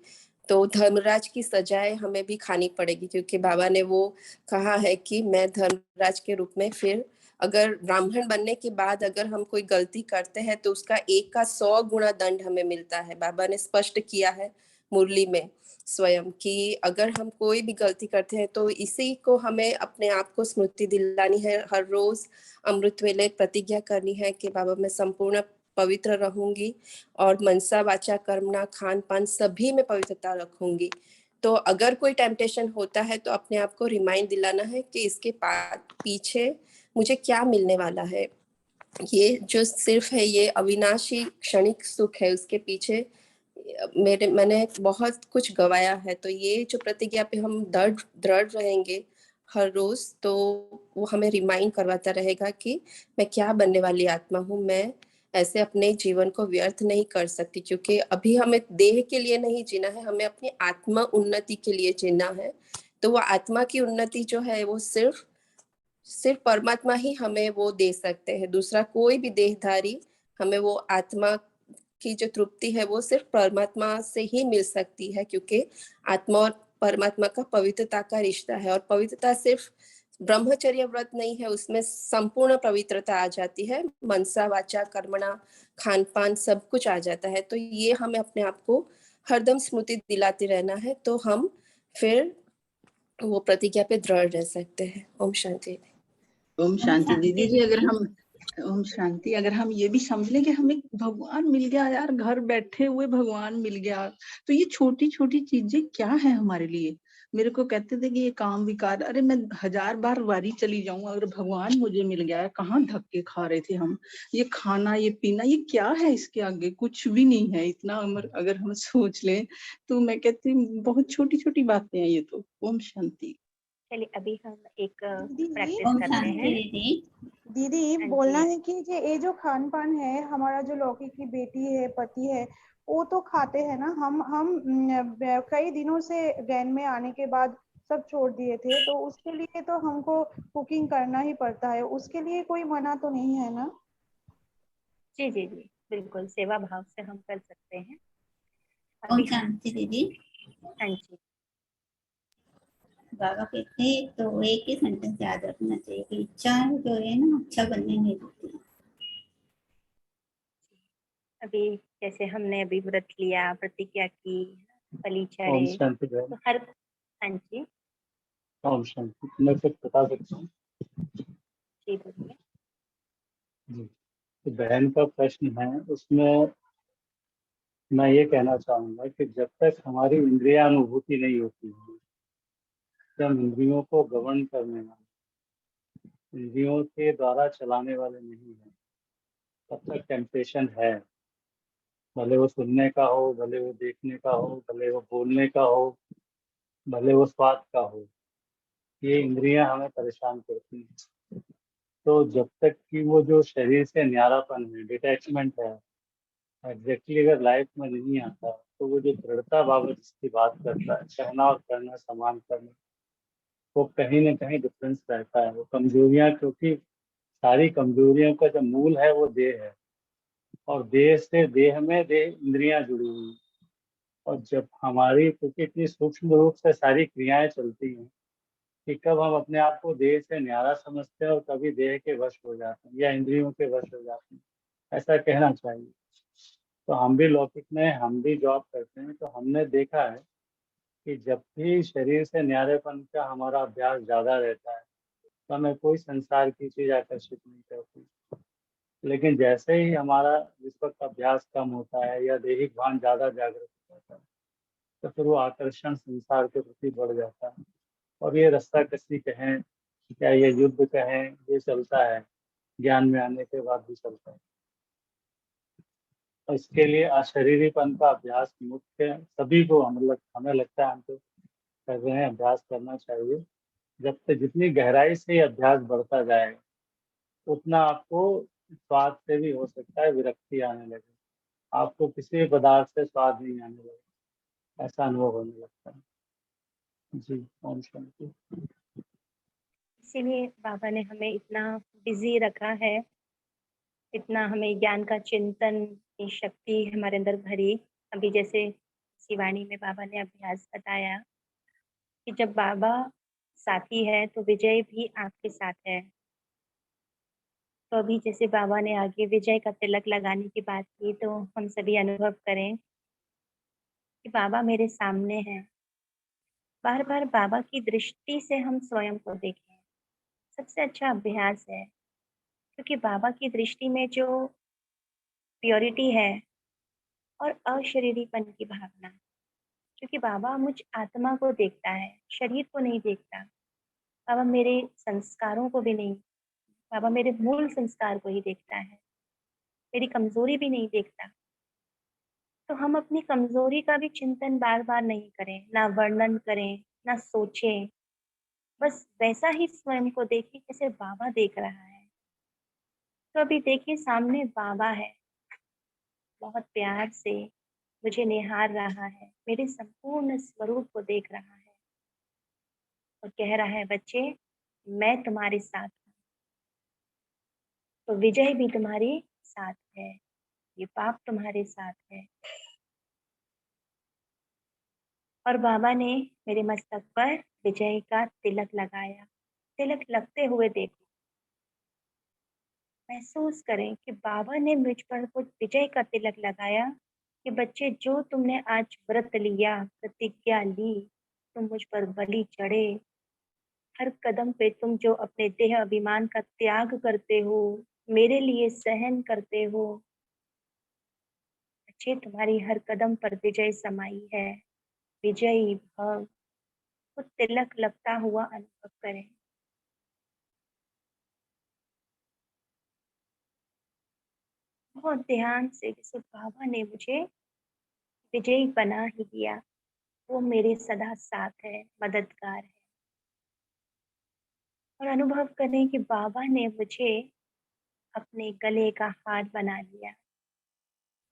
तो धर्मराज की सजाएं हमें भी खानी पड़ेगी, क्योंकि बाबा ने वो कहा है कि मैं धर्मराज के रूप में, फिर अगर ब्राह्मण बनने के बाद अगर हम कोई गलती करते हैं तो उसका 1 का 100 गुना दंड हमें मिलता है। बाबा ने स्पष्ट किया है मुरली में स्वयं कि अगर हम कोई भी गलती करते हैं तो इसी को हमें अपने आप को स्मृति दिलानी है। हर रोज अमृत वेले प्रतिज्ञा करनी है कि बाबा मैं संपूर्ण पवित्र रहूंगी, और मनसा वाचा कर्मणा खान पान सभी में पवित्रता रखूंगी। तो अगर कोई टेम्पटेशन होता है तो अपने आप को रिमाइंड दिलाना है कि इसके पीछे मुझे क्या मिलने वाला है। ये जो सिर्फ है ये अविनाशी क्षणिक सुख है, उसके पीछे मैंने बहुत कुछ गवाया है। तो ये जो प्रतिज्ञा पे हम दृढ़ रहेंगे हर रोज, तो वो हमें रिमाइंड करवाता रहेगा कि मैं क्या बनने वाली आत्मा हूँ। मैं ऐसे अपने जीवन को व्यर्थ नहीं कर सकती, क्योंकि अभी हमें देह के लिए नहीं जीना है, हमें अपनी आत्मा उन्नति के लिए जीना है। तो वो आत्मा की उन्नति जो है वो सिर्फ परमात्मा ही हमें वो दे सकते हैं। दूसरा कोई भी देहधारी हमें वो आत्मा की जो तृप्ति है वो सिर्फ परमात्मा से ही मिल सकती है, क्योंकि आत्मा और परमात्मा का पवित्रता का रिश्ता है। और पवित्रता सिर्फ ब्रह्मचर्य व्रत नहीं है, उसमें संपूर्ण पवित्रता आ जाती है। मनसा वाचा कर्मणा खान पान सब कुछ आ जाता है। तो ये हमें अपने आप को हरदम स्मृति दिलाते रहना है, तो हम फिर वो प्रतिज्ञा पे दृढ़ रह सकते हैं। ओम शांति।
ओम शांति दीदी जी। ओम शांति, अगर हम ये भी समझ लें कि हमें भगवान मिल गया यार, घर बैठे हुए भगवान मिल गया, तो ये छोटी छोटी चीजें क्या है हमारे लिए। मेरे को कहते थे कि ये काम विकार, अरे मैं 1000 बार वारी चली जाऊं, अगर भगवान मुझे मिल गया है, कहाँ धक्के खा रहे थे हम। ये खाना ये पीना ये क्या है, इसके आगे कुछ भी नहीं है। इतना अगर हम सोच लें तो मैं कहती हूँ बहुत छोटी छोटी बातें हैं ये तो। ओम शांति।
चलिए अभी हम एक
दीदी
प्रैक्टिस करते हैं।
दीदी
हाँ
बोलना
जी।
है कि ये जो खान पान है, हमारा जो लौकी की बेटी है, पति है, वो तो खाते हैं ना। हम कई दिनों से गैन में आने के बाद सब छोड़ दिए थे, तो उसके लिए तो हमको कुकिंग करना ही पड़ता है। उसके लिए कोई मना तो नहीं है ना?
जी जी जी, बिल्कुल सेवा भाव से हम कर सकते हैं।
ओम
अभी हम
शांति दीदी।
हाँ जी।
बाबा कहते हैं तो एक ही सेंटेंस याद रखना चाहिए कि इच्छा जो है ना अच्छा बनने नहीं देती।
अभी जैसे हमने अभी व्रत लिया, प्रतिज्ञा की, बलि
ओम
चढ़े,
शांति बहन।
तो हर हाँ जी
ओम शांति। मैं कुछ बता सकता हूँ
जी बोलिए।
जी। तो बहन का प्रश्न है, उसमें मैं ये कहना चाहूंगा कि जब तक हमारी इंद्रियानुभूति नहीं होती है, जब इंद्रियों को गवर्न करने वाले, इंद्रियों के द्वारा चलाने वाले नहीं है, तब तक टेम्पटेशन है। भले वो सुनने का हो, भले वो देखने का हो, भले वो बोलने का हो, भले वो स्वाद का हो, ये इंद्रियां हमें परेशान करती हैं। तो जब तक कि वो जो शरीर से न्यारापन है, डिटैचमेंट है, एग्जैक्टली अगर लाइफ में नहीं आता, तो वो जो दृढ़ता बाबा जिसकी बात करता है, कहना और करना समान करना, वो कहीं ना कहीं डिफरेंस रहता है। वो कमजोरियां, क्योंकि सारी कमजोरियों का जो मूल है वो देह है, और देह से देह में देह इंद्रियां जुड़ी हुई हैं। और जब हमारी, क्योंकि इतनी सूक्ष्म रूप से सारी क्रियाएं चलती हैं कि कब हम अपने आप को देह से न्यारा समझते हैं और कभी देह के वश हो जाते हैं या इंद्रियों के वश हो जाते हैं, ऐसा कहना चाहिए। तो हम भी लौकिक में, हम भी जॉब करते हैं, तो हमने देखा है कि जब भी शरीर से न्यारेपन का हमारा अभ्यास ज़्यादा रहता है तो हमें कोई संसार की चीज़ आकर्षित नहीं करती। लेकिन जैसे ही हमारा इस वक्त अभ्यास कम होता है या दैहिक भान ज़्यादा जागृत हो जाता है, तो फिर वो आकर्षण संसार के प्रति बढ़ जाता है। और ये रस्सा कसी कहें, क्या ये युद्ध कहें, ये चलता है, ज्ञान में आने के बाद भी चलता है। और इसके लिए अशरीरीपन का अभ्यास मुख्य सभी को हमें लगता है हमको कर रहे हैं, अभ्यास करना चाहिए। जब तक जितनी गहराई से ये अभ्यास बढ़ता जाएगा उतना आपको स्वाद से भी हो सकता है विरक्ति आने लगे, आपको किसी भी पदार्थ से स्वाद नहीं आने लगेगा, ऐसा अनुभव होने लगता है। जी, ओम शांति।
इसीलिए बाबा ने हमें इतना बिजी रखा है, इतना हमें ज्ञान का चिंतन की शक्ति हमारे अंदर भरी। अभी जैसे शिवानी में बाबा ने अभ्यास बताया कि जब बाबा साथी है तो विजय भी आपके साथ है। तो अभी जैसे बाबा ने आगे विजय का तिलक लगाने की बात की, तो हम सभी अनुभव करें कि बाबा मेरे सामने हैं। बार बार बाबा की दृष्टि से हम स्वयं को देखें, सबसे अच्छा अभ्यास है। क्योंकि बाबा की दृष्टि में जो प्योरिटी है और अशरीरीपन की भावना, क्योंकि बाबा मुझ आत्मा को देखता है, शरीर को नहीं देखता। बाबा मेरे संस्कारों को भी नहीं, बाबा मेरे मूल संस्कार को ही देखता है, मेरी कमजोरी भी नहीं देखता। तो हम अपनी कमजोरी का भी चिंतन बार बार नहीं करें, ना वर्णन करें, ना सोचें, बस वैसा ही स्वयं को देखें जैसे बाबा देख रहा है। तो अभी देखिए सामने बाबा है, बहुत प्यार से मुझे निहार रहा है, मेरे संपूर्ण स्वरूप को देख रहा है और कह रहा है, बच्चे मैं तुम्हारे साथ हूँ। तो विजय भी तुम्हारे साथ है, ये पाप तुम्हारे साथ है। और बाबा ने मेरे मस्तक पर विजय का तिलक लगाया। तिलक लगते हुए देखो, महसूस करें कि बाबा ने मुझ पर वो विजय का तिलक लगाया कि बच्चे जो तुमने आज व्रत लिया, प्रतिज्ञा ली, तुम मुझ पर बलि चढ़े, हर कदम पे तुम जो अपने देह अभिमान का त्याग करते हो, मेरे लिए सहन करते हो, बच्चे तुम्हारी हर कदम पर विजय समाई है, विजयी भव। तो तिलक लगता हुआ अनुभव करें। बहुत ध्यान से, जैसे बाबा ने मुझे विजयी बना ही दिया, वो मेरे सदा साथ है, मददगार है। और अनुभव करें कि बाबा ने मुझे अपने गले का हार बना लिया,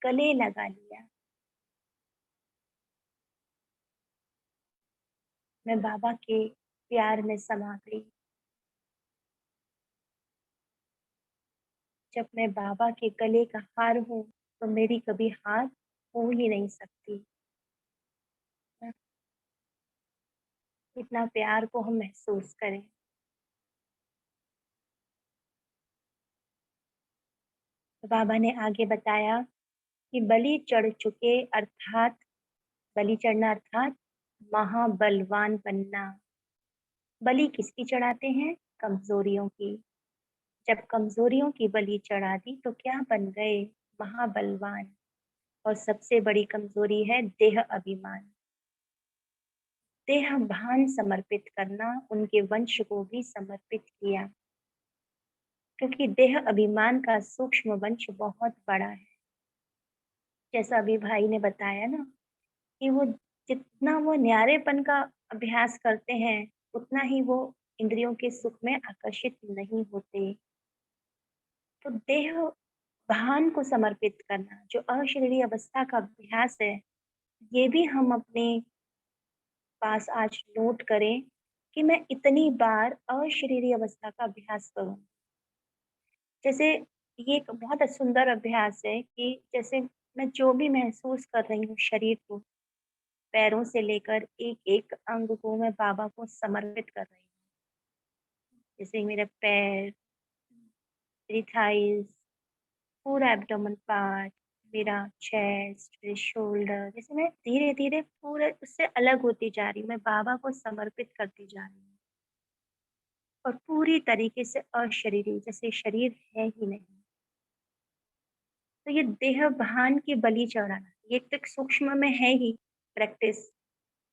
गले लगा लिया। मैं बाबा के प्यार में समा गई। जब मैं बाबा के गले का हार हूँ तो मेरी कभी हार हो ही नहीं सकती। इतना प्यार को हम महसूस करें। तो बाबा ने आगे बताया कि बलि चढ़ चुके अर्थात बलि चढ़ना अर्थात महाबलवान बनना। बलि किसकी चढ़ाते हैं? कमजोरियों की। जब कमजोरियों की बलि चढ़ा दी तो क्या बन गए? महाबलवान। और सबसे बड़ी कमजोरी है देह अभिमान। देह भान समर्पित करना, उनके वंश को भी समर्पित किया, क्योंकि देह अभिमान का सूक्ष्म वंश बहुत बड़ा है। जैसा अभी भाई ने बताया ना कि वो जितना वो न्यारेपन का अभ्यास करते हैं उतना ही वो इंद्रियों के सुख में आकर्षित नहीं होते। तो देह भान को समर्पित करना, जो अशरीरी अवस्था का अभ्यास है, ये भी हम अपने पास आज नोट करें कि मैं इतनी बार अशरीरी अवस्था का अभ्यास करूं। जैसे ये एक बहुत सुंदर अभ्यास है कि जैसे मैं जो भी महसूस कर रही हूँ शरीर को, पैरों से लेकर एक एक अंग को मैं बाबा को समर्पित कर रही हूँ। जैसे मेरा पैर, मेरी थाइस, पूरा एब्डोमेन पार्ट, मेरा चेस्ट, मेरे शोल्डर, जैसे मैं धीरे धीरे पूरे उससे अलग होती जा रही हूँ, मैं बाबा को समर्पित करती जा रही हूँ। और पूरी तरीके से अशरीरी, जैसे शरीर है ही नहीं। तो ये देह भान की बलि चढ़ाना, ये तो एक सूक्ष्म में है ही प्रैक्टिस,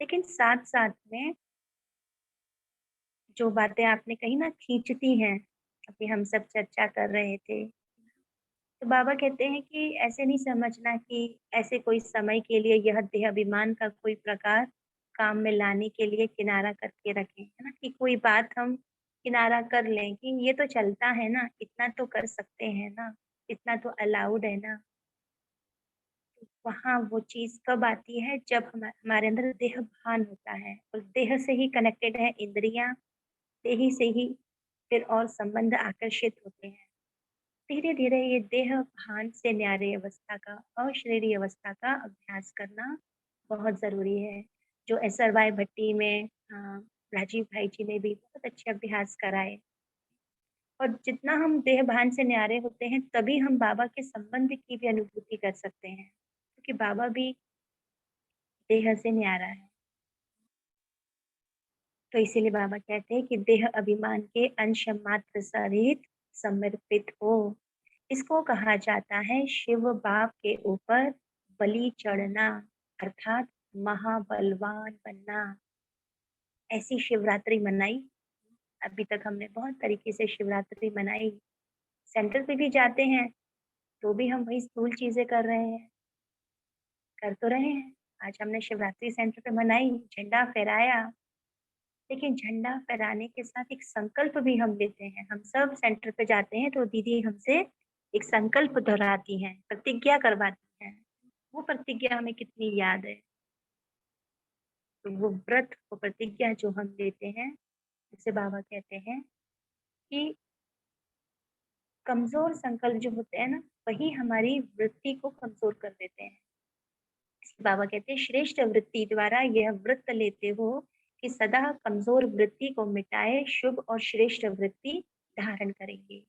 लेकिन साथ साथ में जो बातें आपने कही ना खींचती हैं, अभी हम सब चर्चा कर रहे थे, तो बाबा कहते हैं कि ऐसे नहीं समझना कि ऐसे कोई समय के लिए यह देह अभिमान का कोई प्रकार काम में लाने के लिए किनारा करके रखें, है ना, कि कोई बात हम किनारा कर लें कि ये तो चलता है ना, इतना तो कर सकते हैं ना, इतना तो अलाउड है ना। वहाँ वो चीज कब आती है, जब हमारे अंदर देह भान होता है, और देह से ही कनेक्टेड है इंद्रियां, देही से ही फिर और संबंध आकर्षित होते हैं। धीरे धीरे ये देह भान से न्यारे अवस्था का, अशरीरी अवस्था का अभ्यास करना बहुत जरूरी है, जो SR भाई भट्टी में राजीव भाई जी ने भी बहुत अच्छे अभ्यास कराए। और जितना हम देह भान से न्यारे होते हैं, तभी हम बाबा के संबंध की भी अनुभूति कर सकते हैं, क्योंकि बाबा भी देह से न्यारा है। तो इसीलिए बाबा कहते हैं कि देह अभिमान के अंश मात्र सहित समर्पित हो। इसको कहा जाता है शिव बाप के ऊपर बलि चढ़ना, अर्थात महाबलवान बनना। ऐसी शिवरात्रि मनाई, अभी तक हमने बहुत तरीके से शिवरात्रि मनाई। सेंटर पे भी जाते हैं तो भी हम वही स्थूल चीजें कर रहे हैं, कर तो रहे हैं। आज हमने शिवरात्रि सेंटर पे मनाई, झंडा फहराया, लेकिन झंडा फहराने के साथ एक संकल्प भी हम लेते हैं। हम सब सेंटर पे जाते हैं तो दीदी हमसे एक संकल्प दोहराती हैं, प्रतिज्ञा करवाती हैं। वो प्रतिज्ञा हमें कितनी याद है। तो वो व्रत, वो प्रतिज्ञा जो हम लेते हैं, जिसे बाबा कहते हैं कि कमजोर संकल्प जो होते हैं ना, वही हमारी वृत्ति को कमजोर कर देते हैं। बाबा कहते हैं श्रेष्ठ वृत्ति द्वारा यह व्रत लेते हो कि सदा कमजोर वृत्ति को मिटाए शुभ और श्रेष्ठ वृत्ति धारण करेंगे।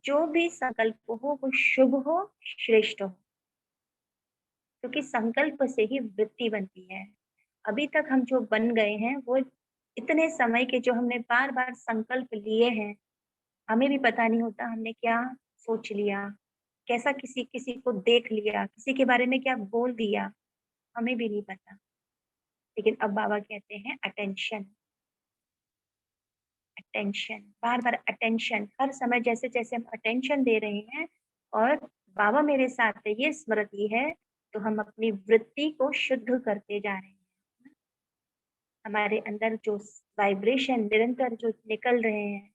जो भी संकल्प हो वो शुभ हो, श्रेष्ठ हो, क्योंकि संकल्प से ही वृत्ति बनती है। अभी तक हम जो बन गए हैं वो इतने समय के जो हमने बार बार संकल्प लिए हैं, हमें भी पता नहीं होता हमने क्या सोच लिया, कैसा किसी किसी को देख लिया, किसी के बारे में क्या बोल दिया, हमें भी नहीं पता। लेकिन अब बाबा कहते हैं अटेंशन, अटेंशन, बार बार अटेंशन, हर समय जैसे जैसे हम अटेंशन दे रहे हैं और बाबा मेरे साथ है, ये स्मृति है, तो हम अपनी वृत्ति को शुद्ध करते जा रहे हैं। हमारे अंदर जो वाइब्रेशन निरंतर जो निकल रहे हैं,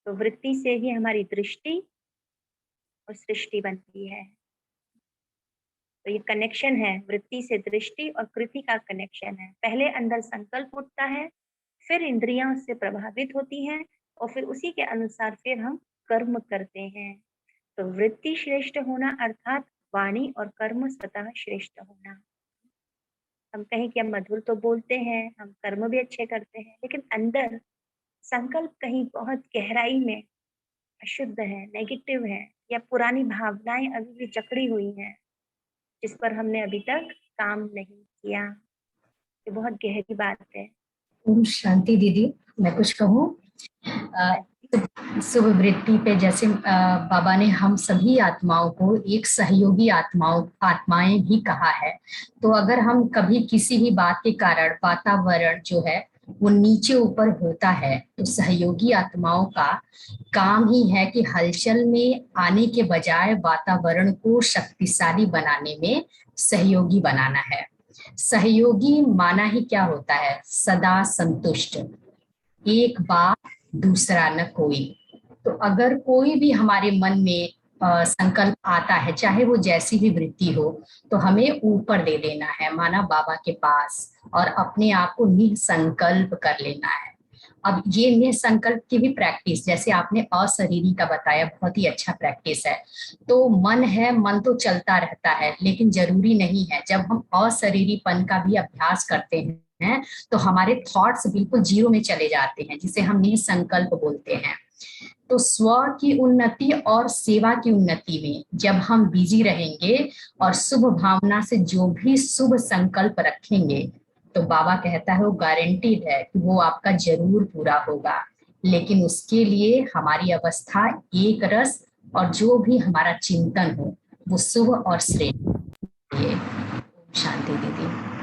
तो वृत्ति से ही हमारी दृष्टि और सृष्टि बनती है। तो ये कनेक्शन है, वृत्ति से दृष्टि और कृति का कनेक्शन है। पहले अंदर संकल्प उठता है, फिर इंद्रियां उससे प्रभावित होती हैं, और फिर उसी के अनुसार फिर हम कर्म करते हैं। तो वृत्ति श्रेष्ठ होना अर्थात वाणी और कर्म स्वतः श्रेष्ठ होना। हम कहें कि हम मधुर तो बोलते हैं, हम कर्म भी अच्छे करते हैं, लेकिन अंदर संकल्प कहीं बहुत गहराई में अशुद्ध है, नेगेटिव है, या पुरानी भावनाएं अभी भी जकड़ी हुई हैं, जिस पर हमने अभी तक काम नहीं किया। ये बहुत गहरी बात है।
ओम शांति दीदी, मैं कुछ कहूँ? शुभ वृत्ति पे जैसे बाबा ने हम सभी आत्माओं को एक सहयोगी आत्माएं भी कहा है। तो अगर हम कभी किसी भी बात के कारण वातावरण जो है वो नीचे ऊपर होता है, तो सहयोगी आत्माओं का काम ही है कि हलचल में आने के बजाय वातावरण को शक्तिशाली बनाने में सहयोगी बनाना है। सहयोगी माना ही क्या होता है? सदा संतुष्ट, एक बात दूसरा न कोई। तो अगर कोई भी हमारे मन में संकल्प आता है, चाहे वो जैसी भी वृत्ति हो, तो हमें ऊपर दे देना है, माना बाबा के पास, और अपने आप को निसंकल्प कर लेना है। अब ये निसंकल्प की भी प्रैक्टिस, जैसे आपने अशरीरी का बताया, बहुत ही अच्छा प्रैक्टिस है। तो मन है, मन तो चलता रहता है, लेकिन जरूरी नहीं है। जब हम अशरीरीपन का भी अभ्यास करते हैं तो हमारे थॉट्स बिल्कुल जीरो में चले जाते हैं, जिसे हम निसंकल्प बोलते हैं। तो स्व की उन्नति और सेवा की उन्नति में जब हम बिजी रहेंगे और शुभ भावना से जो भी शुभ संकल्प रखेंगे, तो बाबा कहता है वो गारंटीड है कि वो आपका जरूर पूरा होगा। लेकिन उसके लिए हमारी अवस्था एक रस और जो भी हमारा चिंतन हो वो शुभ और श्रेष्ठ। शांति दीदी।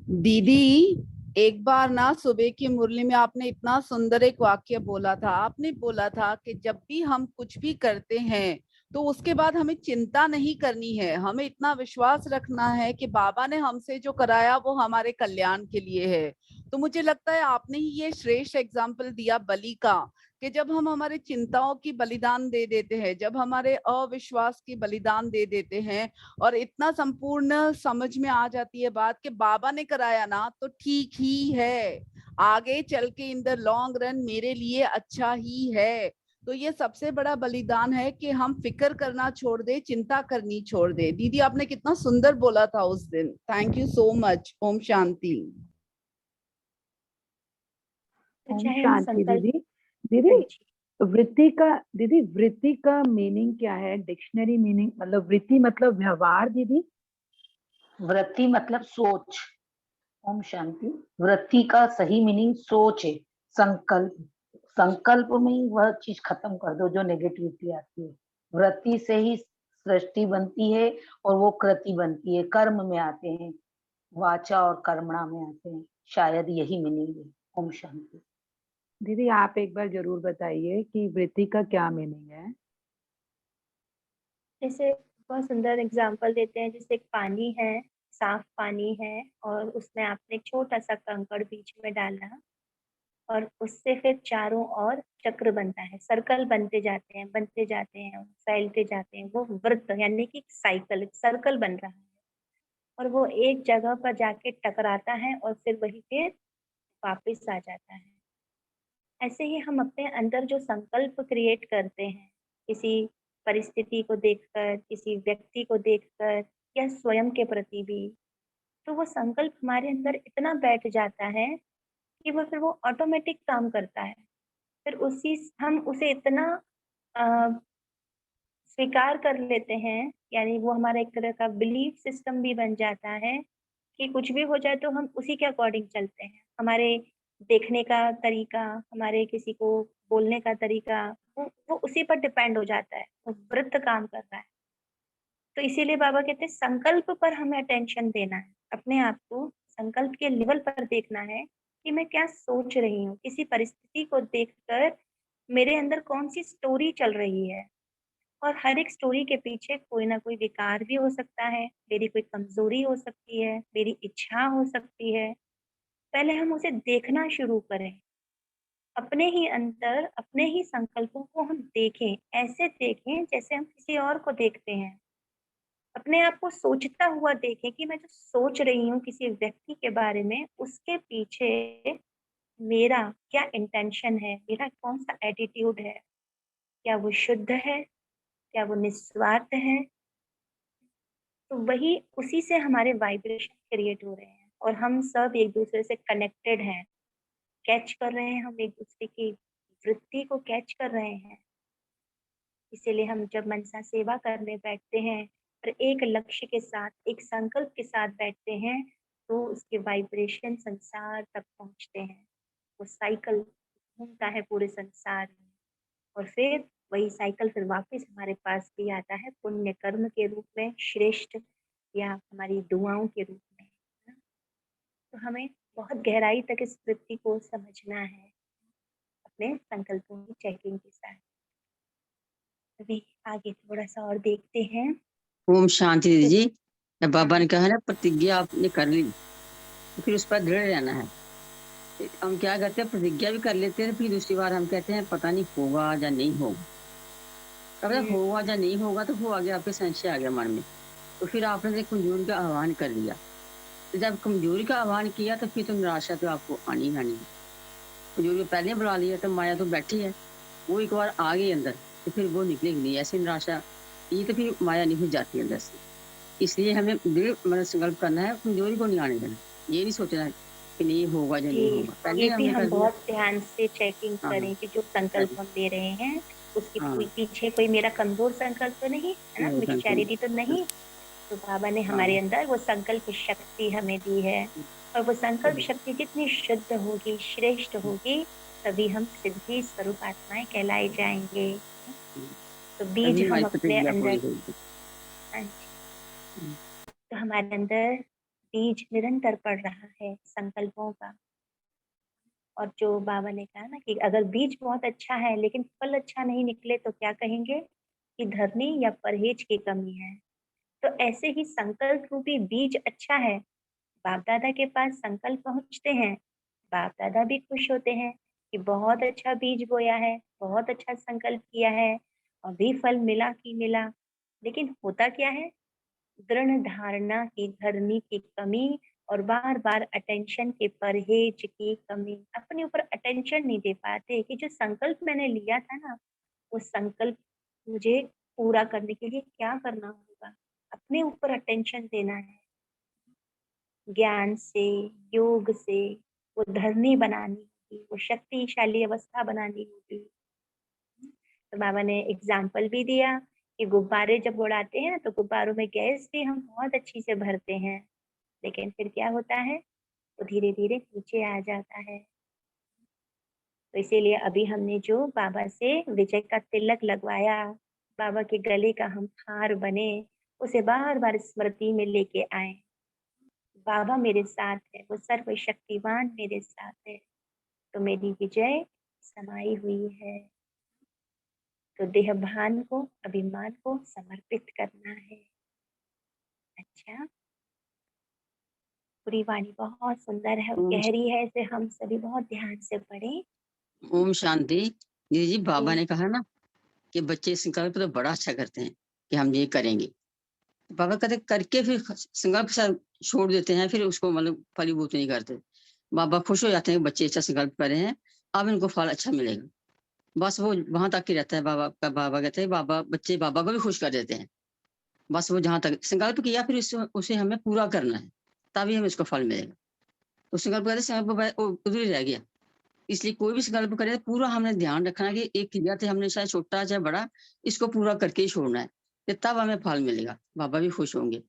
दीदी एक बार ना सुबह की मुरली में आपने इतना सुंदर एक वाक्य बोला था। आपने बोला था कि जब भी हम कुछ भी करते हैं तो उसके बाद हमें चिंता नहीं करनी है, हमें इतना विश्वास रखना है कि बाबा ने हमसे जो कराया वो हमारे कल्याण के लिए है। तो मुझे लगता है आपने ही ये श्रेष्ठ एग्जाम्पल दिया बलि का, कि जब हम हमारे चिंताओं की बलिदान दे देते हैं, जब हमारे अविश्वास की बलिदान दे देते हैं और इतना संपूर्ण समझ में आ जाती है बात कि बाबा ने कराया ना तो ठीक ही है, आगे चल के इन द लॉन्ग रन मेरे लिए अच्छा ही है। तो ये सबसे बड़ा बलिदान है कि हम फिक्र करना छोड़ दे, चिंता करनी छोड़ दे। दीदी आपने कितना सुंदर बोला था उस दिन। Thank you so much. ओम शांति।
तो
ओम
चाहे हम
शांति
संकल्प,
दीदी।
हाँ
दीदी
जी,
वृत्ति का मीनिंग क्या है? डिक्शनरी मीनिंग मतलब वृत्ति मतलब व्यवहार दीदी।
वृत्ति मतलब सोच। ओम शांति। वृत्ति का सही मीनिंग सोच है, संकल्प। संकल्प में ही वह चीज खत्म कर दो जो नेगेटिविटी आती है। वृत्ति से ही सृष्टि बनती है और वो कृति बनती है, कर्म में आते हैं, वाचा और कर्मणा में आते हैं। शायद यही मीनिंग है। ओम शांति।
दीदी आप एक बार जरूर बताइए कि वृत्ति का क्या मीनिंग है।
जैसे बहुत सुंदर एग्जांपल देते हैं, जैसे एक पानी है, साफ पानी है और उसमें आपने एक छोटा सा कंकड़ बीच में डाला और उससे फिर चारों ओर चक्र बनता है, सर्कल बनते जाते हैं, फैलते जाते हैं। वो वृत्त यानी कि साइकिल, सर्कल बन रहा है और वो एक जगह पर जाके टकराता है और फिर वही फिर वापस आ जाता है। ऐसे ही हम अपने अंदर जो संकल्प क्रिएट करते हैं, किसी परिस्थिति को देखकर, किसी व्यक्ति को देखकर या स्वयं के प्रति भी, तो वो संकल्प हमारे अंदर इतना बैठ जाता है कि वो फिर वो ऑटोमेटिक काम करता है। फिर हम उसे इतना अ, स्वीकार कर लेते हैं, यानी वो हमारा एक तरह का बिलीफ सिस्टम भी बन जाता है कि कुछ भी हो जाए तो हम उसी के अकॉर्डिंग चलते हैं। हमारे देखने का तरीका, हमारे किसी को बोलने का तरीका, वो उसी पर डिपेंड हो जाता है, वो वृत्त काम कर रहा है। तो इसीलिए बाबा कहते हैं संकल्प पर हमें अटेंशन देना है, अपने आप को संकल्प के लेवल पर देखना है कि मैं क्या सोच रही हूँ, किसी परिस्थिति को देखकर मेरे अंदर कौन सी स्टोरी चल रही है। और हर एक स्टोरी के पीछे कोई ना कोई विकार भी हो सकता है, मेरी कोई कमजोरी हो सकती है, मेरी इच्छा हो सकती है। पहले हम उसे देखना शुरू करें, अपने ही अंदर अपने ही संकल्पों को हम देखें, ऐसे देखें जैसे हम किसी और को देखते हैं। अपने आप को सोचता हुआ देखें कि मैं जो सोच रही हूँ किसी व्यक्ति के बारे में, उसके पीछे मेरा क्या इंटेंशन है, मेरा कौन सा एटीट्यूड है, क्या वो शुद्ध है, क्या वो निस्वार्थ है। तो वही उसी से हमारे वाइब्रेशन क्रिएट हो रहे हैं और हम सब एक दूसरे से कनेक्टेड हैं, कैच कर रहे हैं, हम एक दूसरे की वृत्ति को कैच कर रहे हैं। इसीलिए हम जब मनसा सेवा करने बैठते हैं और एक लक्ष्य के साथ, एक संकल्प के साथ बैठते हैं, तो उसके वाइब्रेशन संसार तक पहुंचते हैं। वो साइकिल घूमता है पूरे संसार में और फिर वही साइकिल फिर वापस हमारे पास भी आता है, पुण्य कर्म के रूप में, श्रेष्ठ या हमारी दुआओं के रूप में। तो हमें बहुत गहराई तक इस वृत्ति को समझना है अपने संकल्पों की चेकिंग के साथ। अभी आगे थोड़ा सा और देखते हैं।
ओम शांति दीदी जी। जब बाबा ने कहा ना प्रतिज्ञा आपने कर ली तो फिर उस पर दृढ़ रहना है। हम क्या करते हैं, प्रतिज्ञा भी कर लेते हैं, फिर दूसरी बार हम कहते हैं पता नहीं होगा या नहीं होगा। कब होगा या नहीं होगा तो वो आ गया, आपके संशय आ गया मन में, तो फिर आपने कमजोरी का आह्वान कर लिया। तो जब कमजोरी का आह्वान किया तो फिर तो निराशा तो आपको आनी आनी है। कमजोरी पहले बुला लिया तो माया तो बैठी है, वो एक बार आ गई अंदर तो फिर वो निकलेगी नहीं। ऐसी निराशा ये तो फिर माया नहीं जाती अंदर से। इसलिए हमें दृढ़ मन संकल्प करना है, कमजोरी को नहीं आने देना। ये नहीं सोचना है कि नहीं होगा या नहीं होगा। पहले
ये भी
हमने
हम
कर दिया।
बहुत ध्यान से चेकिंग
हाँ,
करें कि जो संकल्प हम ले रहे हैं उसके
हाँ।
पीछे कोई मेरा कमजोर संकल्प तो नहीं है ना,
नहीं,
मेरी
बिल्कुल।
चैरिटी तो नहीं। तो बाबा ने हमारे अंदर वो संकल्प शक्ति हमें दी है और वो संकल्प शक्ति जितनी शुद्ध होगी, श्रेष्ठ होगी, तभी हम सिद्धि स्वरूप आत्माएं कहलाए जाएंगे। तो बीज
तभी
हम
हमारी
अपने
प्रतिज्ञा
अंदर,
पूरी होगी।
हाँ जी, तो हमारे अंदर बीज निरंतर पड़ रहा है संकल्पों का। और जो बाबा ने कहा ना कि अगर बीज बहुत अच्छा है लेकिन फल अच्छा नहीं निकले तो क्या कहेंगे कि धरनी या परहेज की कमी है। तो ऐसे ही संकल्प रूपी बीज अच्छा है, बाप दादा के पास संकल्प पहुंचते हैं, बाप दादा भी खुश होते हैं कि बहुत अच्छा बीज बोया है, बहुत अच्छा संकल्प किया है, अभी फल मिला कि मिला। लेकिन होता क्या है, दृढ़ धारणा की धरनी की कमी और बार बार अटेंशन के परहेज की कमी। अपने ऊपर अटेंशन नहीं दे पाते कि जो संकल्प मैंने लिया था ना, वो संकल्प मुझे पूरा करने के लिए क्या करना होगा, अपने ऊपर अटेंशन देना है। ज्ञान से, योग से वो धरनी बनानी होगी, वो शक्तिशाली अवस्था बनानी होगी। तो बाबा ने एग्जाम्पल भी दिया कि गुब्बारे जब उड़ाते हैं तो गुब्बारों में गैस भी हम बहुत अच्छी से भरते हैं, लेकिन फिर क्या होता है, वो धीरे धीरे नीचे आ जाता है। तो इसीलिए अभी हमने जो बाबा से विजय का तिलक लगवाया, बाबा के गले का हम हार बने, उसे बार बार स्मृति में लेके आए। बाबा मेरे साथ है, वो सर्वशक्तिमान मेरे साथ है, तो मेरी विजय समाई हुई है। तो देह भान को, अभिमान को समर्पित करना है। अच्छा, पूरी वाणी बहुत सुंदर है,
ओम
गहरी है, इसे हम सभी बहुत ध्यान से पढ़ें।
ओम शांति। दीदी जी, बाबा
जी
ने कहा ना कि बच्चे संकल्प तो बड़ा अच्छा करते हैं कि हम ये करेंगे। बाबा कहते करके फिर संकल्प छोड़ देते हैं, फिर उसको मतलब फलीभूत नहीं करते। बाबा खुश हो जाते हैं बच्चे अच्छा संकल्प कर रहे हैं, अब इनको फल अच्छा मिलेगा। बस वो वहां तक ही रहता है। बाबा कहते हैं, बाबा बच्चे बाबा को भी खुश कर देते हैं। बस वो जहां तक संकल्प किया फिर उसे हमें पूरा करना है, तभी हमें इसको फल मिलेगा। तो संकल्प कहते संकल्प उधर ही रह गया। इसलिए कोई भी संकल्प करे तो पूरा हमने ध्यान रखना है कि एक क्रिया थे, हमने चाहे छोटा चाहे बड़ा, इसको पूरा करके ही छोड़ना है, कि तब हमें फल मिलेगा, बाबा भी खुश होंगे।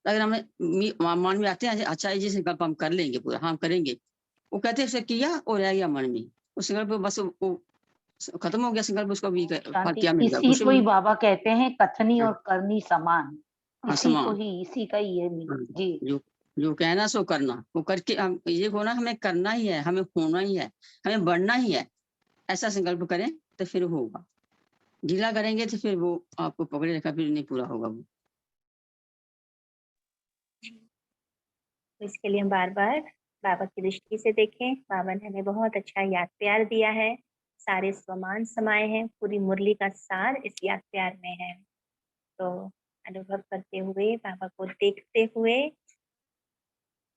अगर हमें मन में आते हैं अच्छा ये संकल्प हम कर लेंगे पूरा, हम करेंगे, वो कहते हैं किया और रह गया मन में, उस संकल्प बस वो खत्म हो गया संकल्प, उसको भी फल
शांति,
क्या मिल गया,
इसी
खुशी
को ही
मिली।
बाबा कहते हैं कथनी और करनी समान।
हाँ
इसी को
समान।
ही, इसी का ही ये मीनिंग जी।
जो जो कहना सो करना, वो करके हम ये होना हमें करना ही है, हमें होना ही है, हमें बढ़ना ही है। ऐसा संकल्प करें तो फिर होगा, ढीला करेंगे तो फिर वो आपको पकड़े रखा, फिर नहीं पूरा होगा वो।
तो इसके लिए हम बार बार बाबा की दृष्टि से देखें। बाबा ने हमें बहुत अच्छा याद प्यार दिया है, सारे स्वमान समाये हैं, पूरी मुरली का सार इस याद प्यार में है। तो अनुभव करते हुए, बाबा को देखते हुए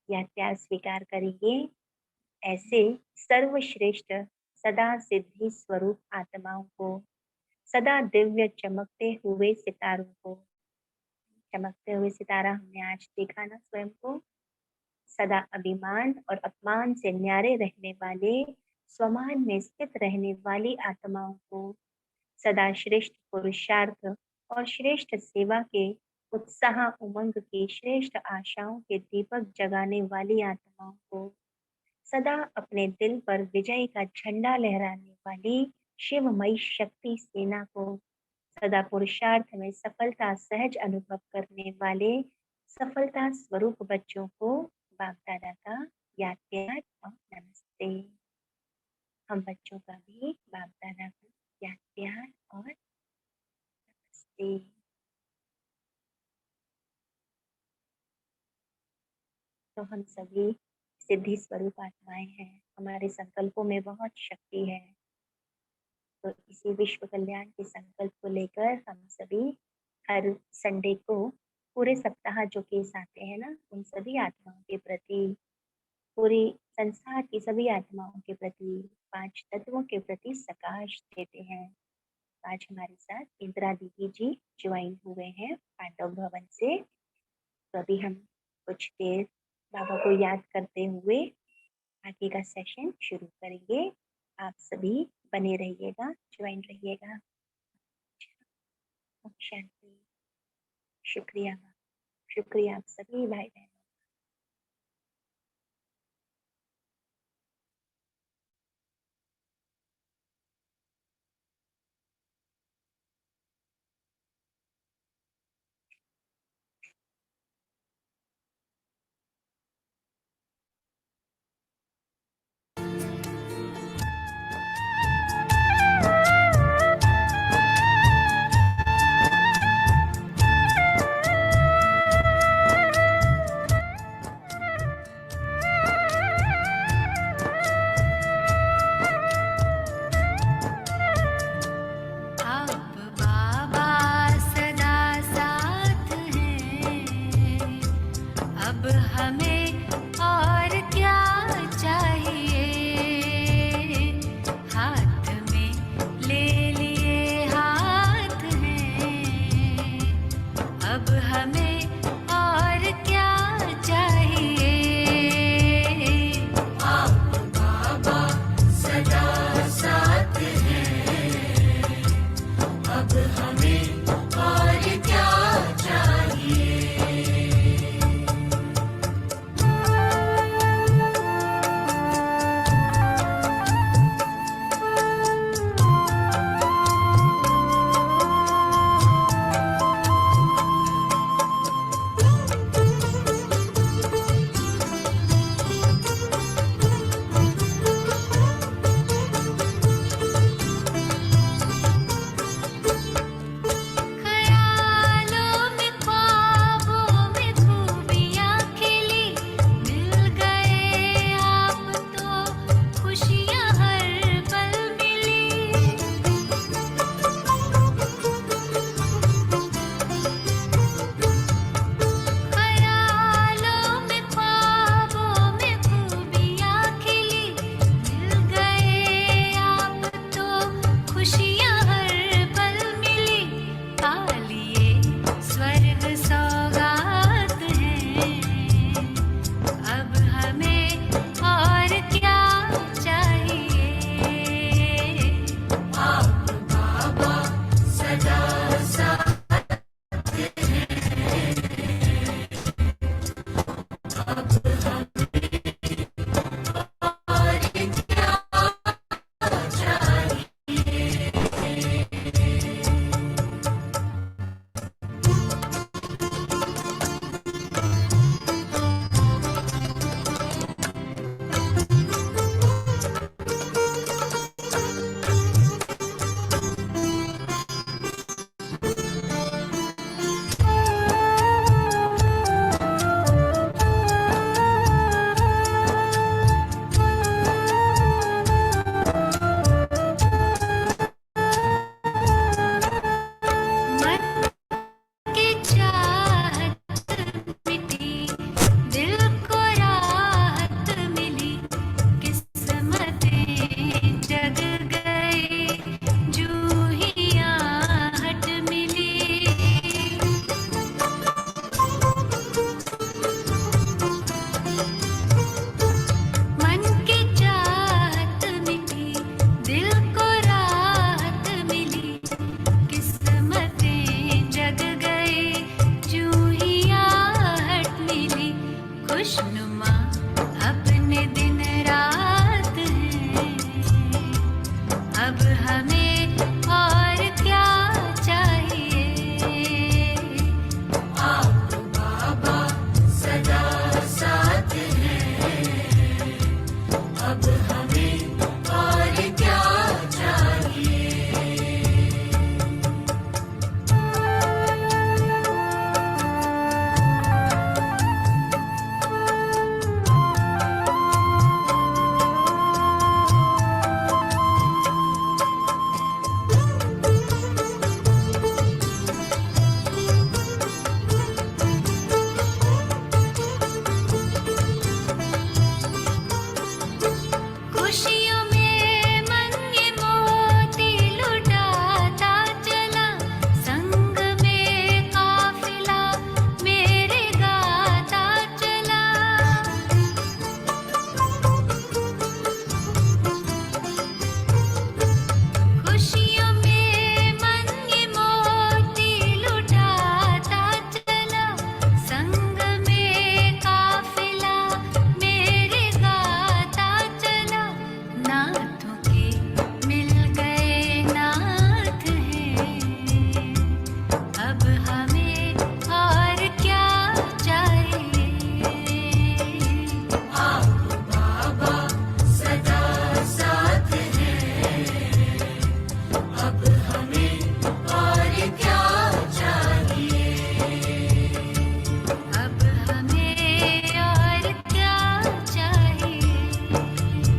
याद प्यार स्वीकार करेंगे। ऐसे सर्वश्रेष्ठ सदा सिद्धि स्वरूप आत्माओं को, सदा दिव्य चमकते हुए सितारों को, चमकते हुए सितारा हमने आज देखा ना स्वयं को, सदा अभिमान और अपमान से न्यारे रहने वाले, स्वमान में स्थित रहने वाली आत्माओं को, सदा श्रेष्ठ पुरुषार्थ और श्रेष्ठ सेवा के उत्साह उमंग की श्रेष्ठ आशाओं के दीपक जगाने वाली आत्माओं को, सदा अपने दिल पर विजय का झंडा लहराने वाली शिवमयी शक्ति सेना को, सदा पुरुषार्थ में सफलता सहज अनुभव करने वाले सफलता स्वरूप बच्चों को बाप दादा का याद प्यार और नमस्ते। हम बच्चों का भी बाप दादा को याद प्यार और नमस्ते। तो हम सभी सिद्धि स्वरूप आत्माएं हैं, हमारे संकल्पों में बहुत शक्ति है। तो इसी विश्व कल्याण के संकल्प को लेकर हम सभी हर संडे को पूरे सप्ताह जो केस आते हैं ना, उन सभी आत्माओं के प्रति, पूरी संसार की सभी आत्माओं के प्रति, 5 तत्वों के प्रति सकाश देते हैं। आज हमारे साथ इंदिरा दीदी जी ज्वाइन हुए हैं पांडव भवन से। तो अभी हम कुछ देर बाबा को याद करते हुए आगे का सेशन शुरू करेंगे। आप सभी बने रहिएगा, ज्वाइन रहिएगा। शांति। शुक्रिया, शुक्रिया आप सभी भाई बहन।